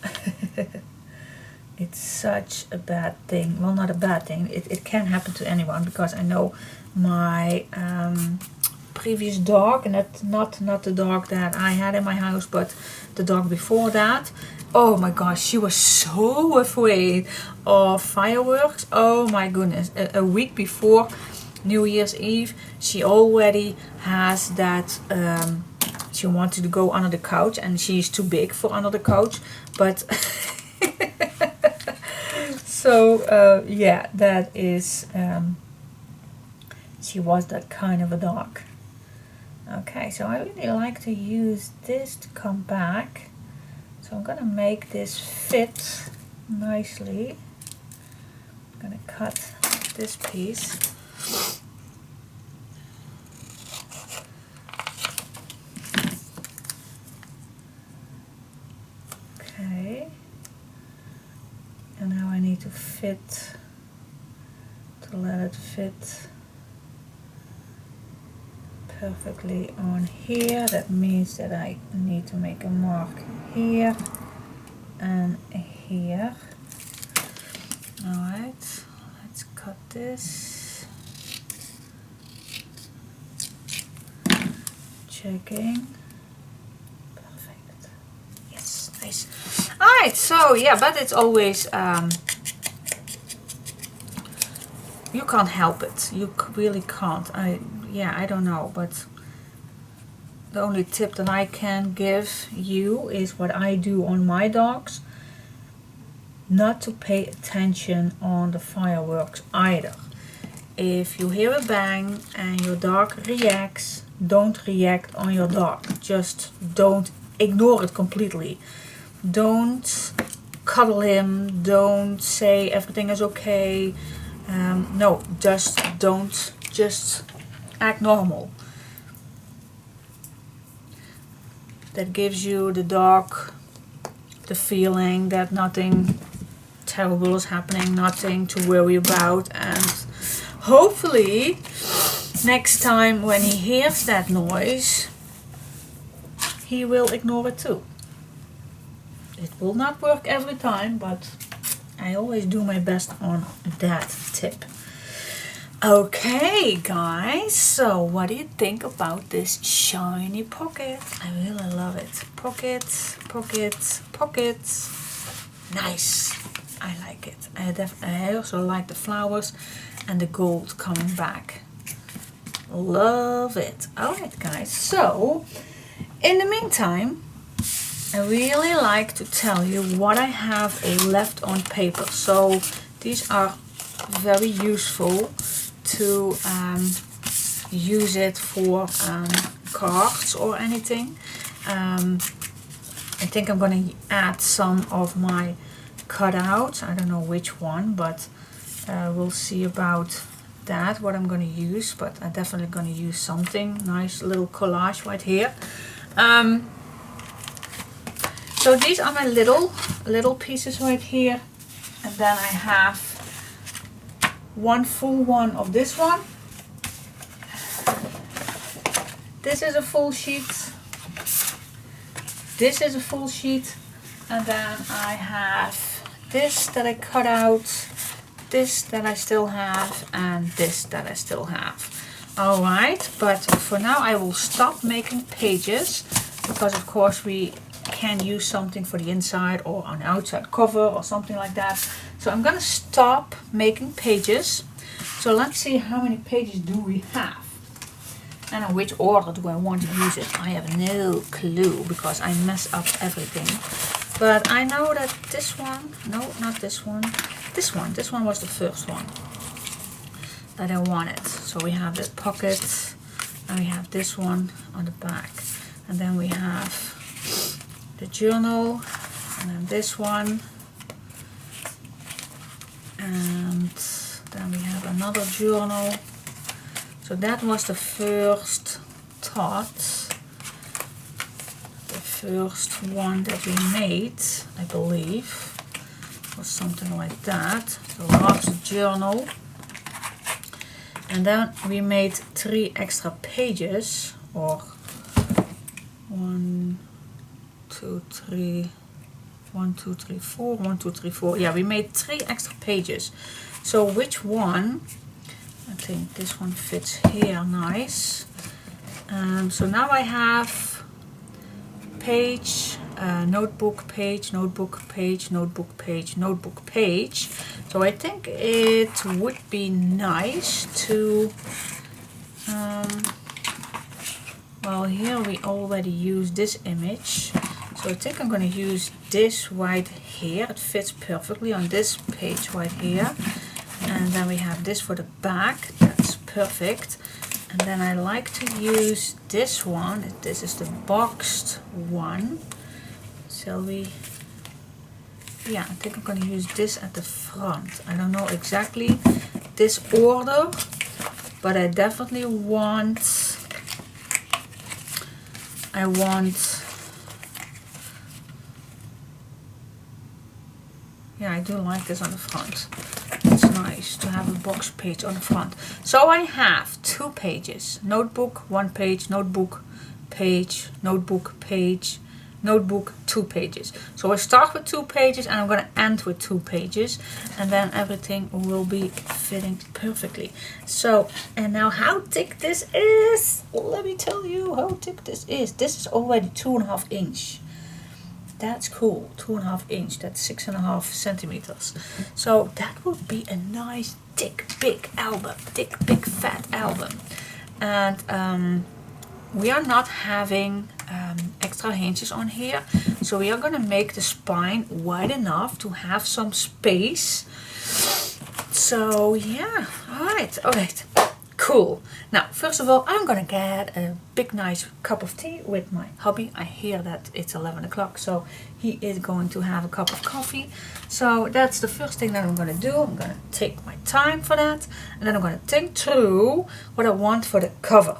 It's such a bad thing. Well, not a bad thing. It can happen to anyone, because I know my previous dog, and that's not the dog that I had in my house, but the dog before that. Oh my gosh, she was so afraid of fireworks. Oh my goodness. A week before New Year's Eve, she already has that, she wanted to go under the couch, and she's too big for under the couch, but so yeah, that is, she was that kind of a dog. Okay, so I really like to use this to come back, so I'm gonna make this fit nicely. I'm gonna cut this piece. Okay, and now I need to let it fit perfectly on here. That means that I need to make a mark here and here. Alright, let's cut this. Checking. Perfect. Yes, nice. Alright, so yeah, but it's always, you can't help it. You really can't. I don't know, but the only tip that I can give you is what I do on my dogs. Not to pay attention on the fireworks either. If you hear a bang and your dog reacts, don't react on your dog. Just don't ignore it completely. Don't cuddle him, don't say everything is okay. No, just act normal. That gives you the dog the feeling that nothing terrible is happening, nothing to worry about, and hopefully next time when he hears that noise, he will ignore it too. It will not work every time, but I always do my best on that tip. Okay guys, so what do you think about this shiny pocket? I really love it. Pockets, pockets, pockets. Nice. I like it. I also like the flowers and the gold coming back. Love it. Alright guys, so in the meantime, I really like to tell you what I have left on paper. So these are very useful to use it for cards or anything. I think I'm going to add some of my cutouts. I don't know which one, but we'll see about that, what I'm going to use. But I'm definitely going to use something. Nice little collage right here. So these are my little pieces right here. And then I have one full one of this one. This is a full sheet. This is a full sheet. And then I have this that I cut out, this that I still have, and this that I still have. Alright, but for now I will stop making pages, because of course we can use something for the inside or an outside cover or something like that. So I'm gonna stop making pages. So let's see how many pages do we have. And in which order do I want to use it? I have no clue because I mess up everything. But I know that this one, no, not this one. This one was the first one that I wanted. So we have this pocket and we have this one on the back. And then we have the journal and then this one. And then we have another journal. So that was the first thought, the first one that we made, I believe, was something like that, the last journal. And then we made 3 extra pages, or 1, 2, 3, 1, 2, 3, 4, 1, 2, 3, 4. Yeah, we made 3 extra pages. So which one? I think this one fits here nice. So now I have page, notebook, page, notebook, page, notebook, page, notebook, page. So I think it would be nice to, well, here we already use this image. So I think I'm going to use this right here. It fits perfectly on this page right here. And then we have this for the back. That's perfect. And then I like to use this one. This is the boxed one. Shall we? Yeah, I think I'm going to use this at the front. I don't know exactly this order, but I definitely want, yeah, I do like this on the front. It's nice to have a box page on the front. So I have 2 pages. Notebook, 1 page, notebook, page, notebook, page, notebook, 2 pages. So I start with 2 pages and I'm going to end with 2 pages. And then everything will be fitting perfectly. So, and now how thick this is. Let me tell you how thick this is. This is already 2.5 inch. That's cool, 2.5 inch, that's 6.5 centimeters. So that would be a nice, thick, big album, thick, big, fat album. And we are not having extra hinges on here. So we are gonna make the spine wide enough to have some space. So yeah, alright, Cool. Now, first of all, I'm gonna get a big nice cup of tea with my hubby. I hear that it's 11 o'clock, so he is going to have a cup of coffee. So that's the first thing that I'm gonna do. I'm gonna take my time for that, and then I'm gonna think through what I want for the cover.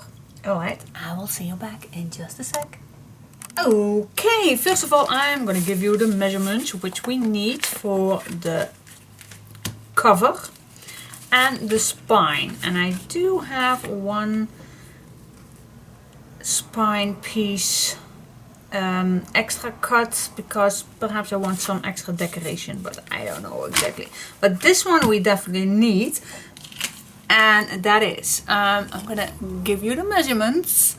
Alright, I will see you back in just a sec. Okay, first of all, I'm gonna give you the measurements which we need for the cover and the spine. And I do have one spine piece extra cut because perhaps I want some extra decoration, but I don't know exactly. But this one we definitely need, and that is I'm gonna give you the measurements.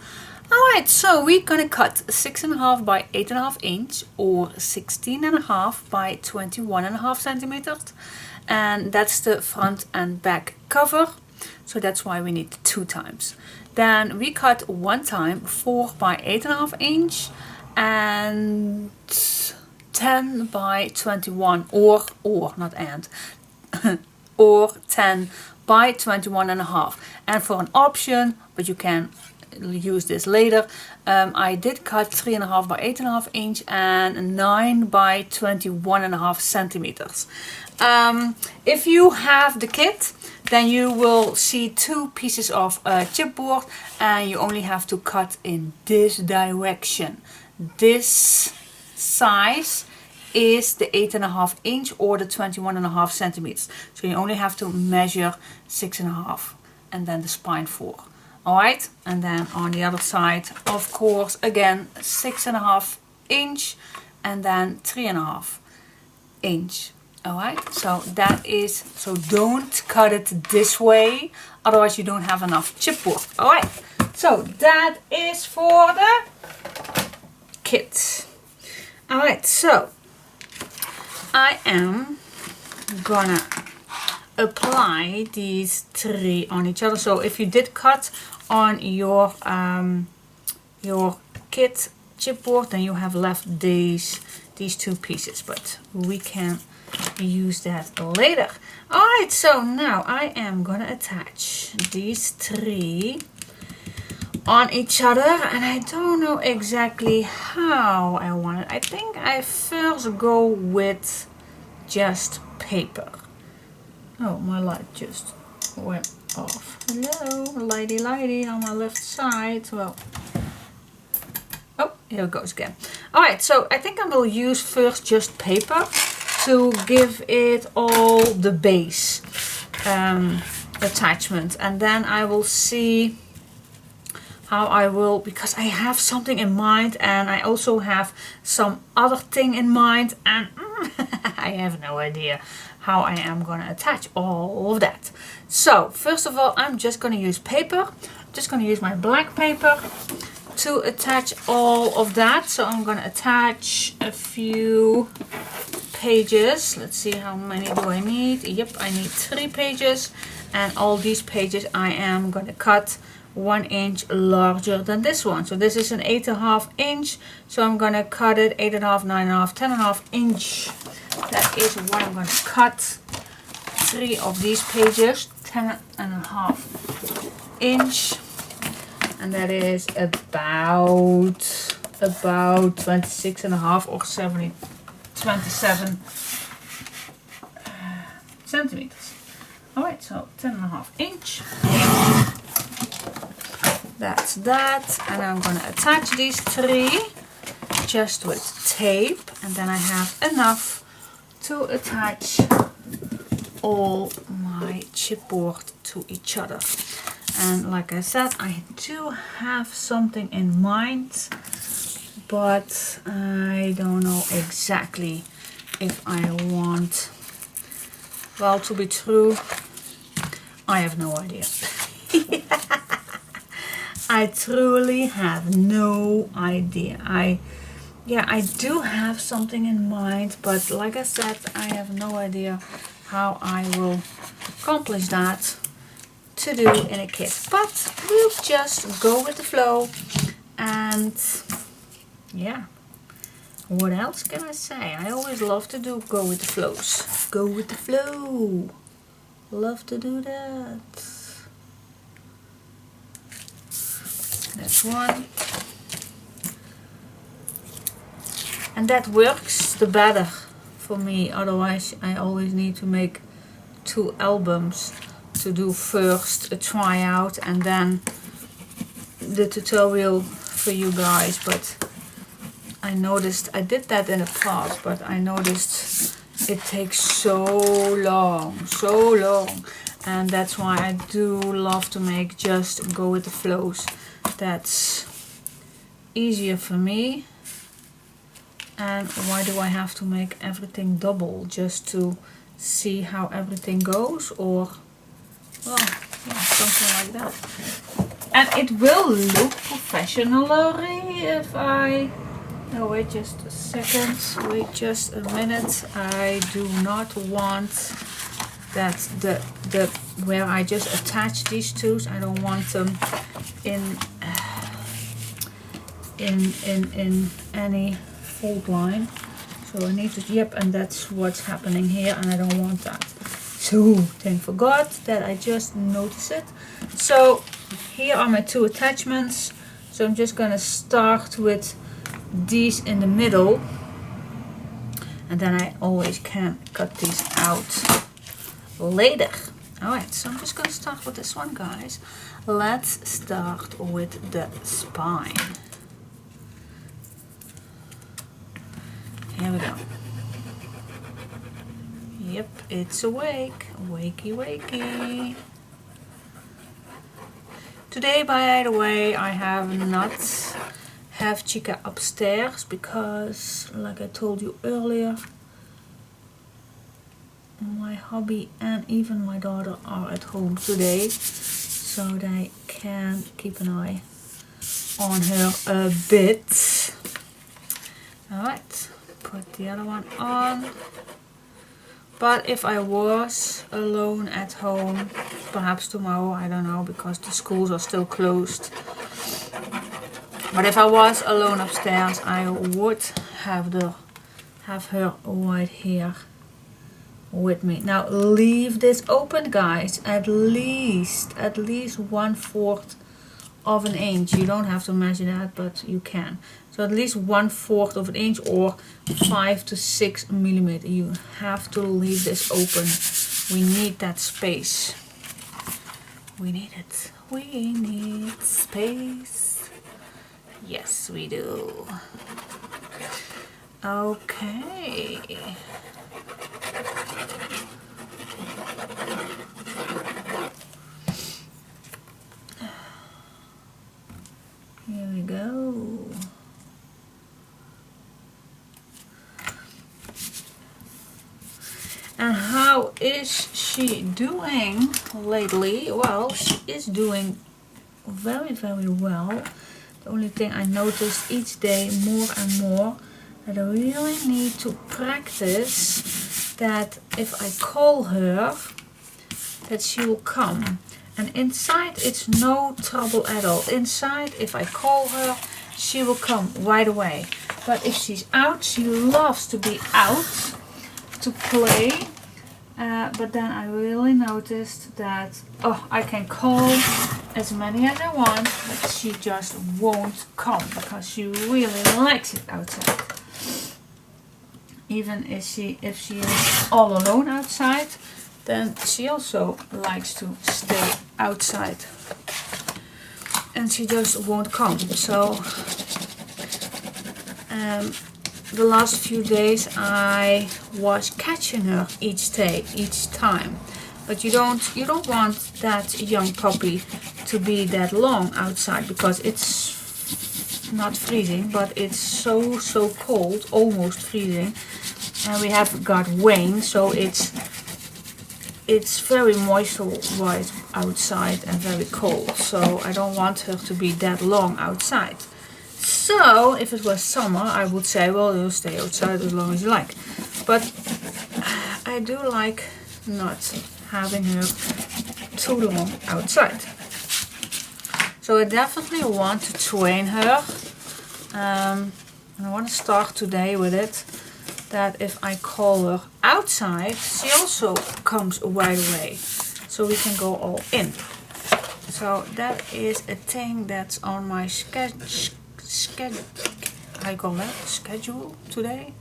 Alright, so we're gonna cut 6.5 by 8.5 inch or 16.5 by 21.5 centimeters. And that's the front and back cover, so that's why we need 2 times. Then we cut 1 time 4 by 8.5 inch and 10 by 21 or not and or 10 by 21.5. And for an option, but you can use this later, I did cut 3.5 by 8.5 inch and 9 by 21.5 centimeters. If you have the kit, then you will see 2 pieces of chipboard, and you only have to cut in this direction. This size is the 8.5 inch or the 21.5 centimeters. So you only have to measure 6.5 and then the spine 4. Alright, and then on the other side, of course, again 6.5 inch and then 3.5 inch. Alright, so that is, so don't cut it this way, otherwise you don't have enough chipboard. Alright, so that is for the kit. Alright, so I am gonna apply these 3 on each other. So if you did cut on your kit chipboard, then you have left these 2 pieces, but we can use that later. Alright, so now I am gonna attach these 3 on each other, and I don't know exactly how I want it. I think I first go with just paper. Oh, my light just went off. Hello, lighty on my left side. Well, oh, here it goes again. Alright, so I think I will use first just paper to give it all the base attachment, and then I will see how I will, because I have something in mind and I also have some other thing in mind, and I have no idea how I am going to attach all of that. So first of all, I'm just going to use paper. I'm just going to use my black paper to attach all of that. So I'm going to attach a few pages. Let's see, how many do I need? Yep, I need 3 pages, and all these pages I am going to cut 1 inch larger than this one. So this is an 8.5 inch, so I'm going to cut it 8.5, 9.5, 10.5 inch. That is what I'm going to cut. 3 of these pages, 10.5 inch, and that is about 26.5 or 27 centimeters. Alright, so 10.5 inch. That's that, and I'm going to attach these 3 just with tape, and then I have enough to attach all my chipboard to each other. And like I said, I do have something in mind, but I don't know exactly if I want, well, to be true, I have no idea. I truly have no idea. I do have something in mind, but like I said, I have no idea how I will accomplish that to do in a kit. But we'll just go with the flow, and yeah, what else can I say? I always love to go with the flows. Go with the flow. Love to do that. That's one. And that works the better for me, otherwise I always need to make 2 albums to do first a tryout and then the tutorial for you guys. But I noticed, I did that in the past, but I noticed it takes so long, and that's why I do love to make just go with the flows. That's easier for me. And why do I have to make everything double just to see how everything goes? Or, well, yeah, something like that. And it will look professionally if I... Oh, wait just a second, wait just a minute. I do not want that the where I just attach these two, I don't want them in any fold line. So I need to, yep, and that's what's happening here, and I don't want that. So thank God that I just noticed it. So here are my 2 attachments. So I'm just gonna start with these in the middle, and then I always can cut these out later. Alright, so I'm just gonna start with this one, guys. Let's start with the spine. Here we go. Yep, it's awake. Wakey, wakey. Today, by the way, I have not have Chica upstairs because, like I told you earlier, my hubby and even my daughter are at home today, so they can keep an eye on her a bit. Alright, put the other one on. But if I was alone at home, perhaps tomorrow, I don't know, because the schools are still closed. But if I was alone upstairs, I would have her right here with me. Now leave this open, guys, at least 1/4 of an inch. You don't have to measure that, but you can. So at least 1/4 of an inch or 5 to 6 millimeters. You have to leave this open. We need that space. We need it. We need space. Yes, we do. Okay. Here we go. And how is she doing lately? Well, she is doing very, very well. The only thing I noticed each day more and more that I really need to practice that if I call her, that she will come. And inside it's no trouble at all. Inside, if I call her, she will come right away. But if she's out, she loves to be out to play. But then I really noticed that, oh, I can call as many as I want, but she just won't come because she really likes it outside. Even if she is all alone outside, then she also likes to stay outside. And she just won't come. So the last few days I was catching her each time. But you don't want that young puppy to be that long outside because it's not freezing, but it's so cold, almost freezing. And we have got rain, so it's very moisturized outside and very cold. So I don't want her to be that long outside. So if it was summer, I would say, well, you'll stay outside as long as you like. But I do like not having her too long outside. So I definitely want to train her. And I want to start today with it. That if I call her outside, she also comes right away. So we can go all in. So that is a thing that's on my how you call that? Schedule today?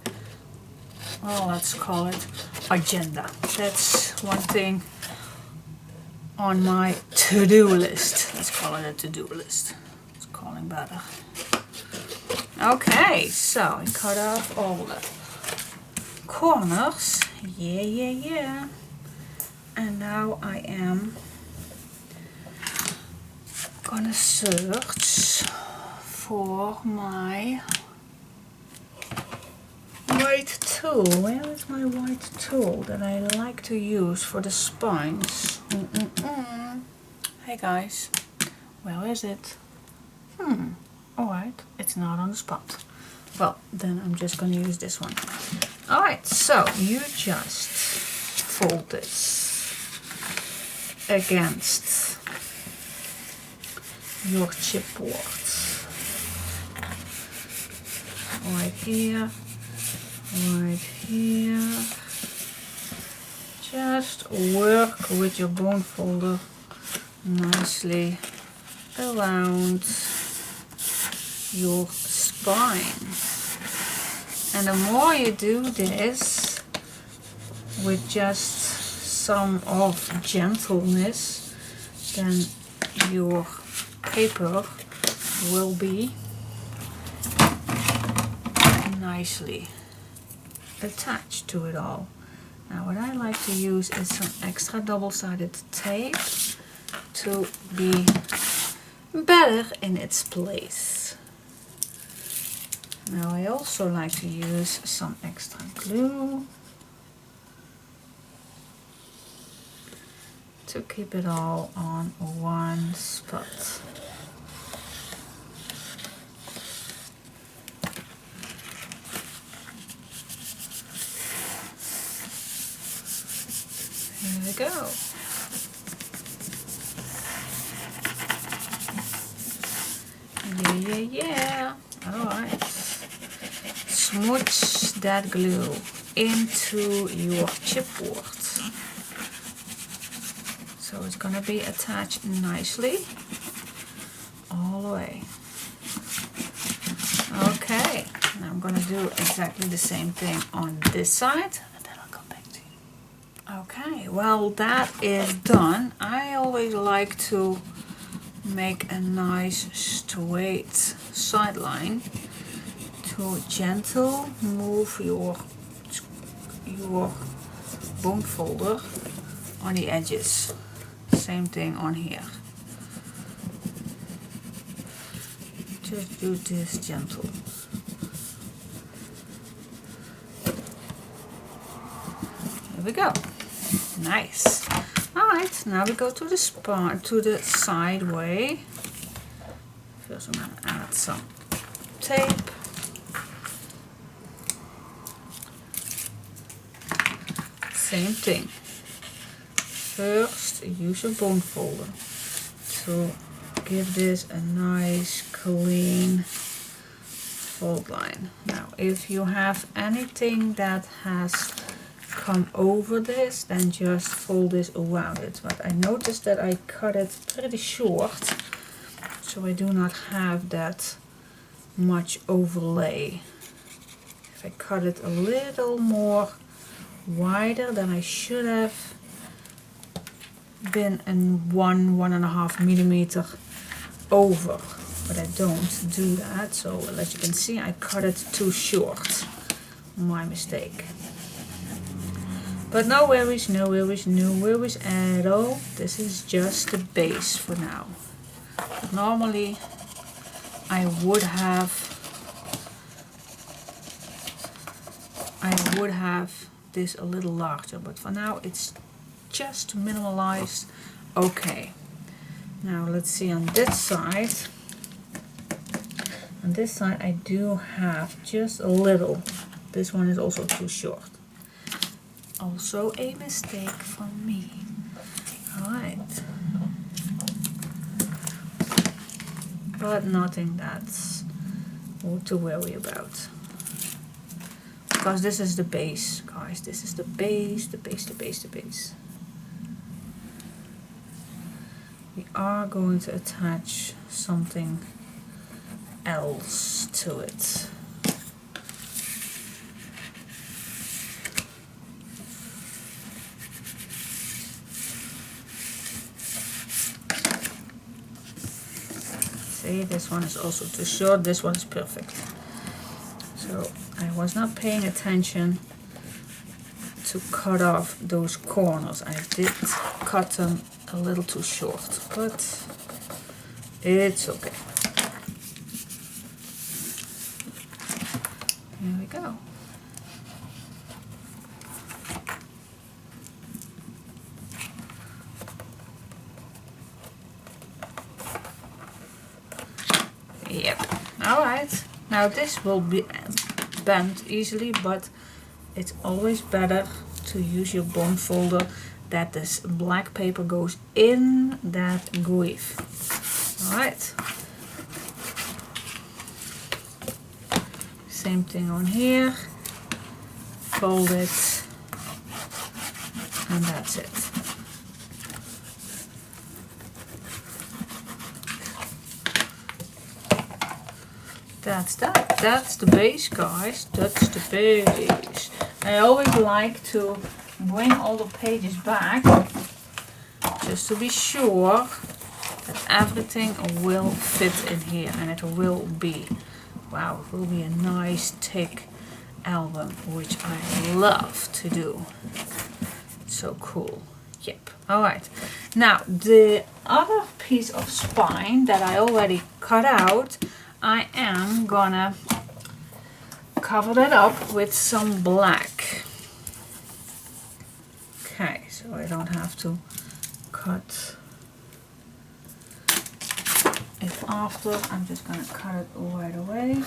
Well, let's call it agenda. That's one thing on my to-do list. Let's call it a to-do list. It's calling better. Okay, so I cut off all the corners. Yeah. And now I am gonna search for my white tool. Where is my white tool that I like to use for the spines? Hey guys, where is it? Alright, it's not on the spot. Well, then I'm just gonna use this one. Alright, so you just fold this against your chipboard. Right here. Right here. Just work with your bone folder nicely around your spine. And the more you do this with just some of gentleness, then your paper will be nicely attached to it all. Now what I like to use is some extra double-sided tape to be better in its place. Now I also like to use some extra glue to keep it all on one spot. Here we go. Yeah. Alright. Smooch that glue into your chipboard. So it's gonna be attached nicely all the way. Okay, now I'm gonna do exactly the same thing on this side. Okay, well that is done. I always like to make a nice straight sideline to gentle move your bone folder on the edges. Same thing on here. Just do this gentle. There we go. Nice. Alright, now we go to the side way. First I'm going to add some tape. Same thing. First use your bone folder to give this a nice clean fold line. Now if you have anything that has come over this, then just fold this around it. But I noticed that I cut it pretty short, so I do not have that much overlay. If I cut it a little more wider, then I should have been in 1.5 millimeter over, but I don't do that. So as you can see, I cut it too short. My mistake. But no worries at all. This is just the base for now. Normally I would have this a little larger, but for now it's just minimalized. Okay, now let's see on this side. On this side I do have just a little. This one is also too short. Also a mistake from me. Alright. But nothing that's to worry about. Because this is the base, guys. This is the base. We are going to attach something else to it. See, this one is also too short, this one is perfect. So I was not paying attention to cut off those corners. I did cut them a little too short, but it's okay. Here we go. Yep. Alright. Now this will be bend easily, but it's always better to use your bone folder that this black paper goes in that groove. Alright. Same thing on here. Fold it. And that's it. That's that. That's the base, guys. That's the base. I always like to bring all the pages back just to be sure that everything will fit in here, and it will be, wow, it will be a nice thick album, which I love to do. So cool. Yep. Alright. Now the other piece of spine that I already cut out, I am gonna cover that up with some black. Okay, so I don't have to cut it after. I'm just gonna cut it right away.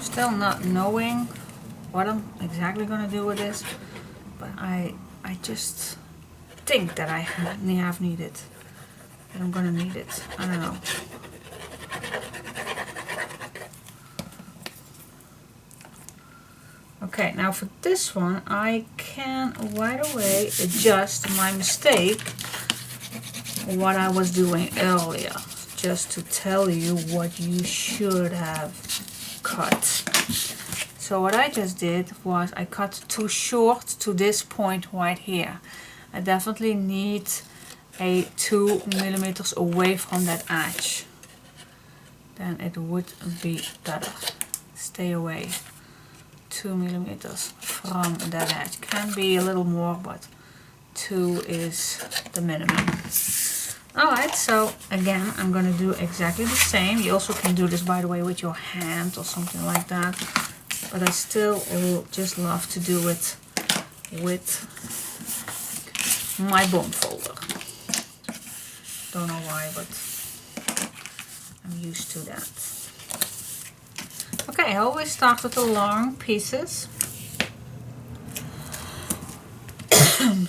Still not knowing what I'm exactly gonna do with this, but I just think that I have need it. That I'm gonna need it. I don't know. Okay, now for this one, I can right away adjust my mistake, what I was doing earlier, just to tell you what you should have cut. So what I just did was I cut too short to this point right here. I definitely need a 2 millimeters away from that edge. Then it would be better. Stay away. 2 millimeters from that edge. Can be a little more, but 2 is the minimum. Alright, so again, I'm going to do exactly the same. You also can do this, by the way, with your hand or something like that. But I still just love to do it with my bone folder. Don't know why, but I'm used to that. Okay, I always start with the long pieces.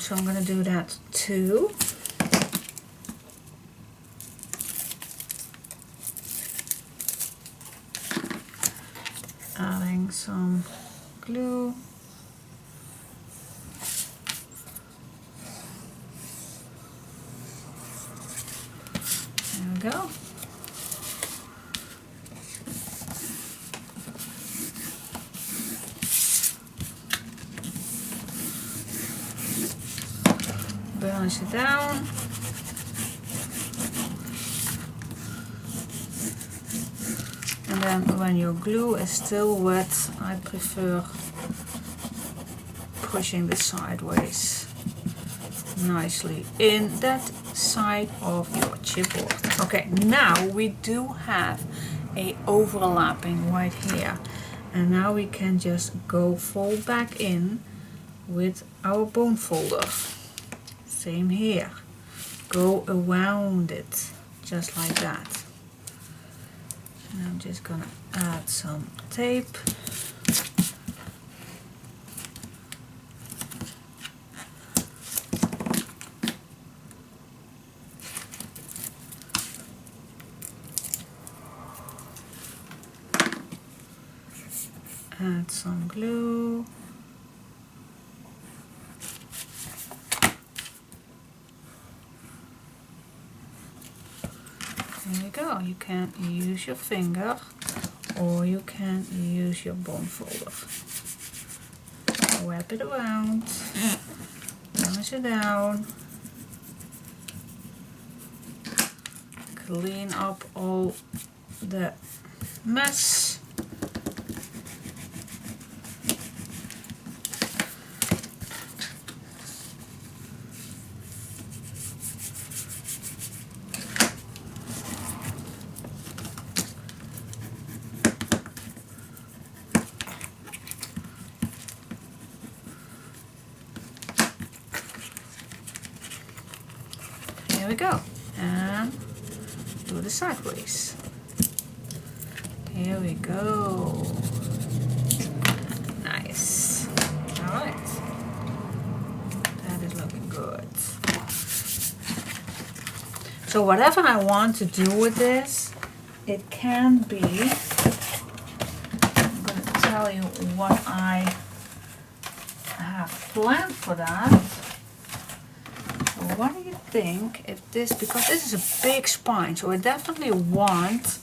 So I'm going to do that too. Adding some glue. There we go. Burnish it down. And then when your glue is still wet, I prefer pushing this sideways nicely in that side of your chipboard. Okay, now we do have a overlapping right here. And now we can just go fold back in with our bone folder. Same here. Go around it, just like that. And I'm just gonna add some tape. add some glue. There you go. You can use your finger or you can use your bone folder. Wrap it around, damage it down, clean up all the mess. Here we go, and do the sideways. Here we go. Nice. All right. That is looking good. So whatever I want to do with this, it can be, I'm going to tell you what I have planned for that. What do you think if this, because this is a big spine, so I definitely want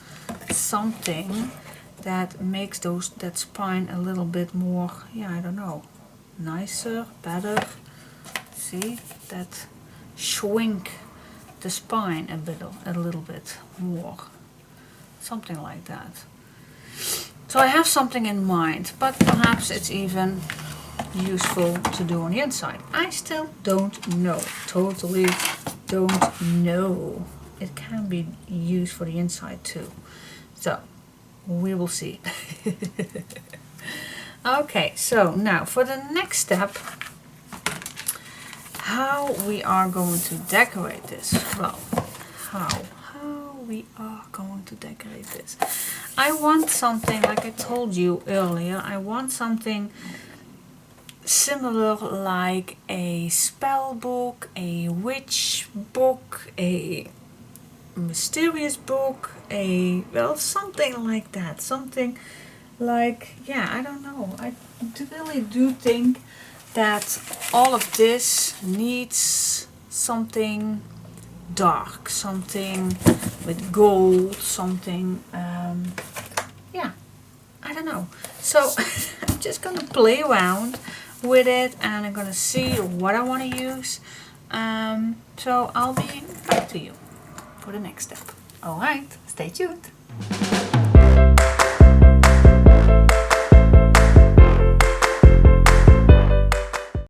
something that makes that spine a little bit more, yeah, I don't know, nicer, better. See, that shrink the spine a little bit more, something like that. So I have something in mind, but perhaps it's even useful to do on the inside. I still don't know, totally don't know. It can be used for the inside too, so we will see. Okay, so now for the next step, how we are going to decorate this. Well, how we are going to decorate this. I want something, like I told you earlier, I want something similar, like a spell book, a witch book, a mysterious book, well, something like that. Something like, yeah, I don't know. I really do think that all of this needs something dark, something with gold, something, yeah, I don't know. So I'm just gonna play around with it and I'm gonna see what I want to use. So I'll be back to you for the next step. Alright, stay tuned.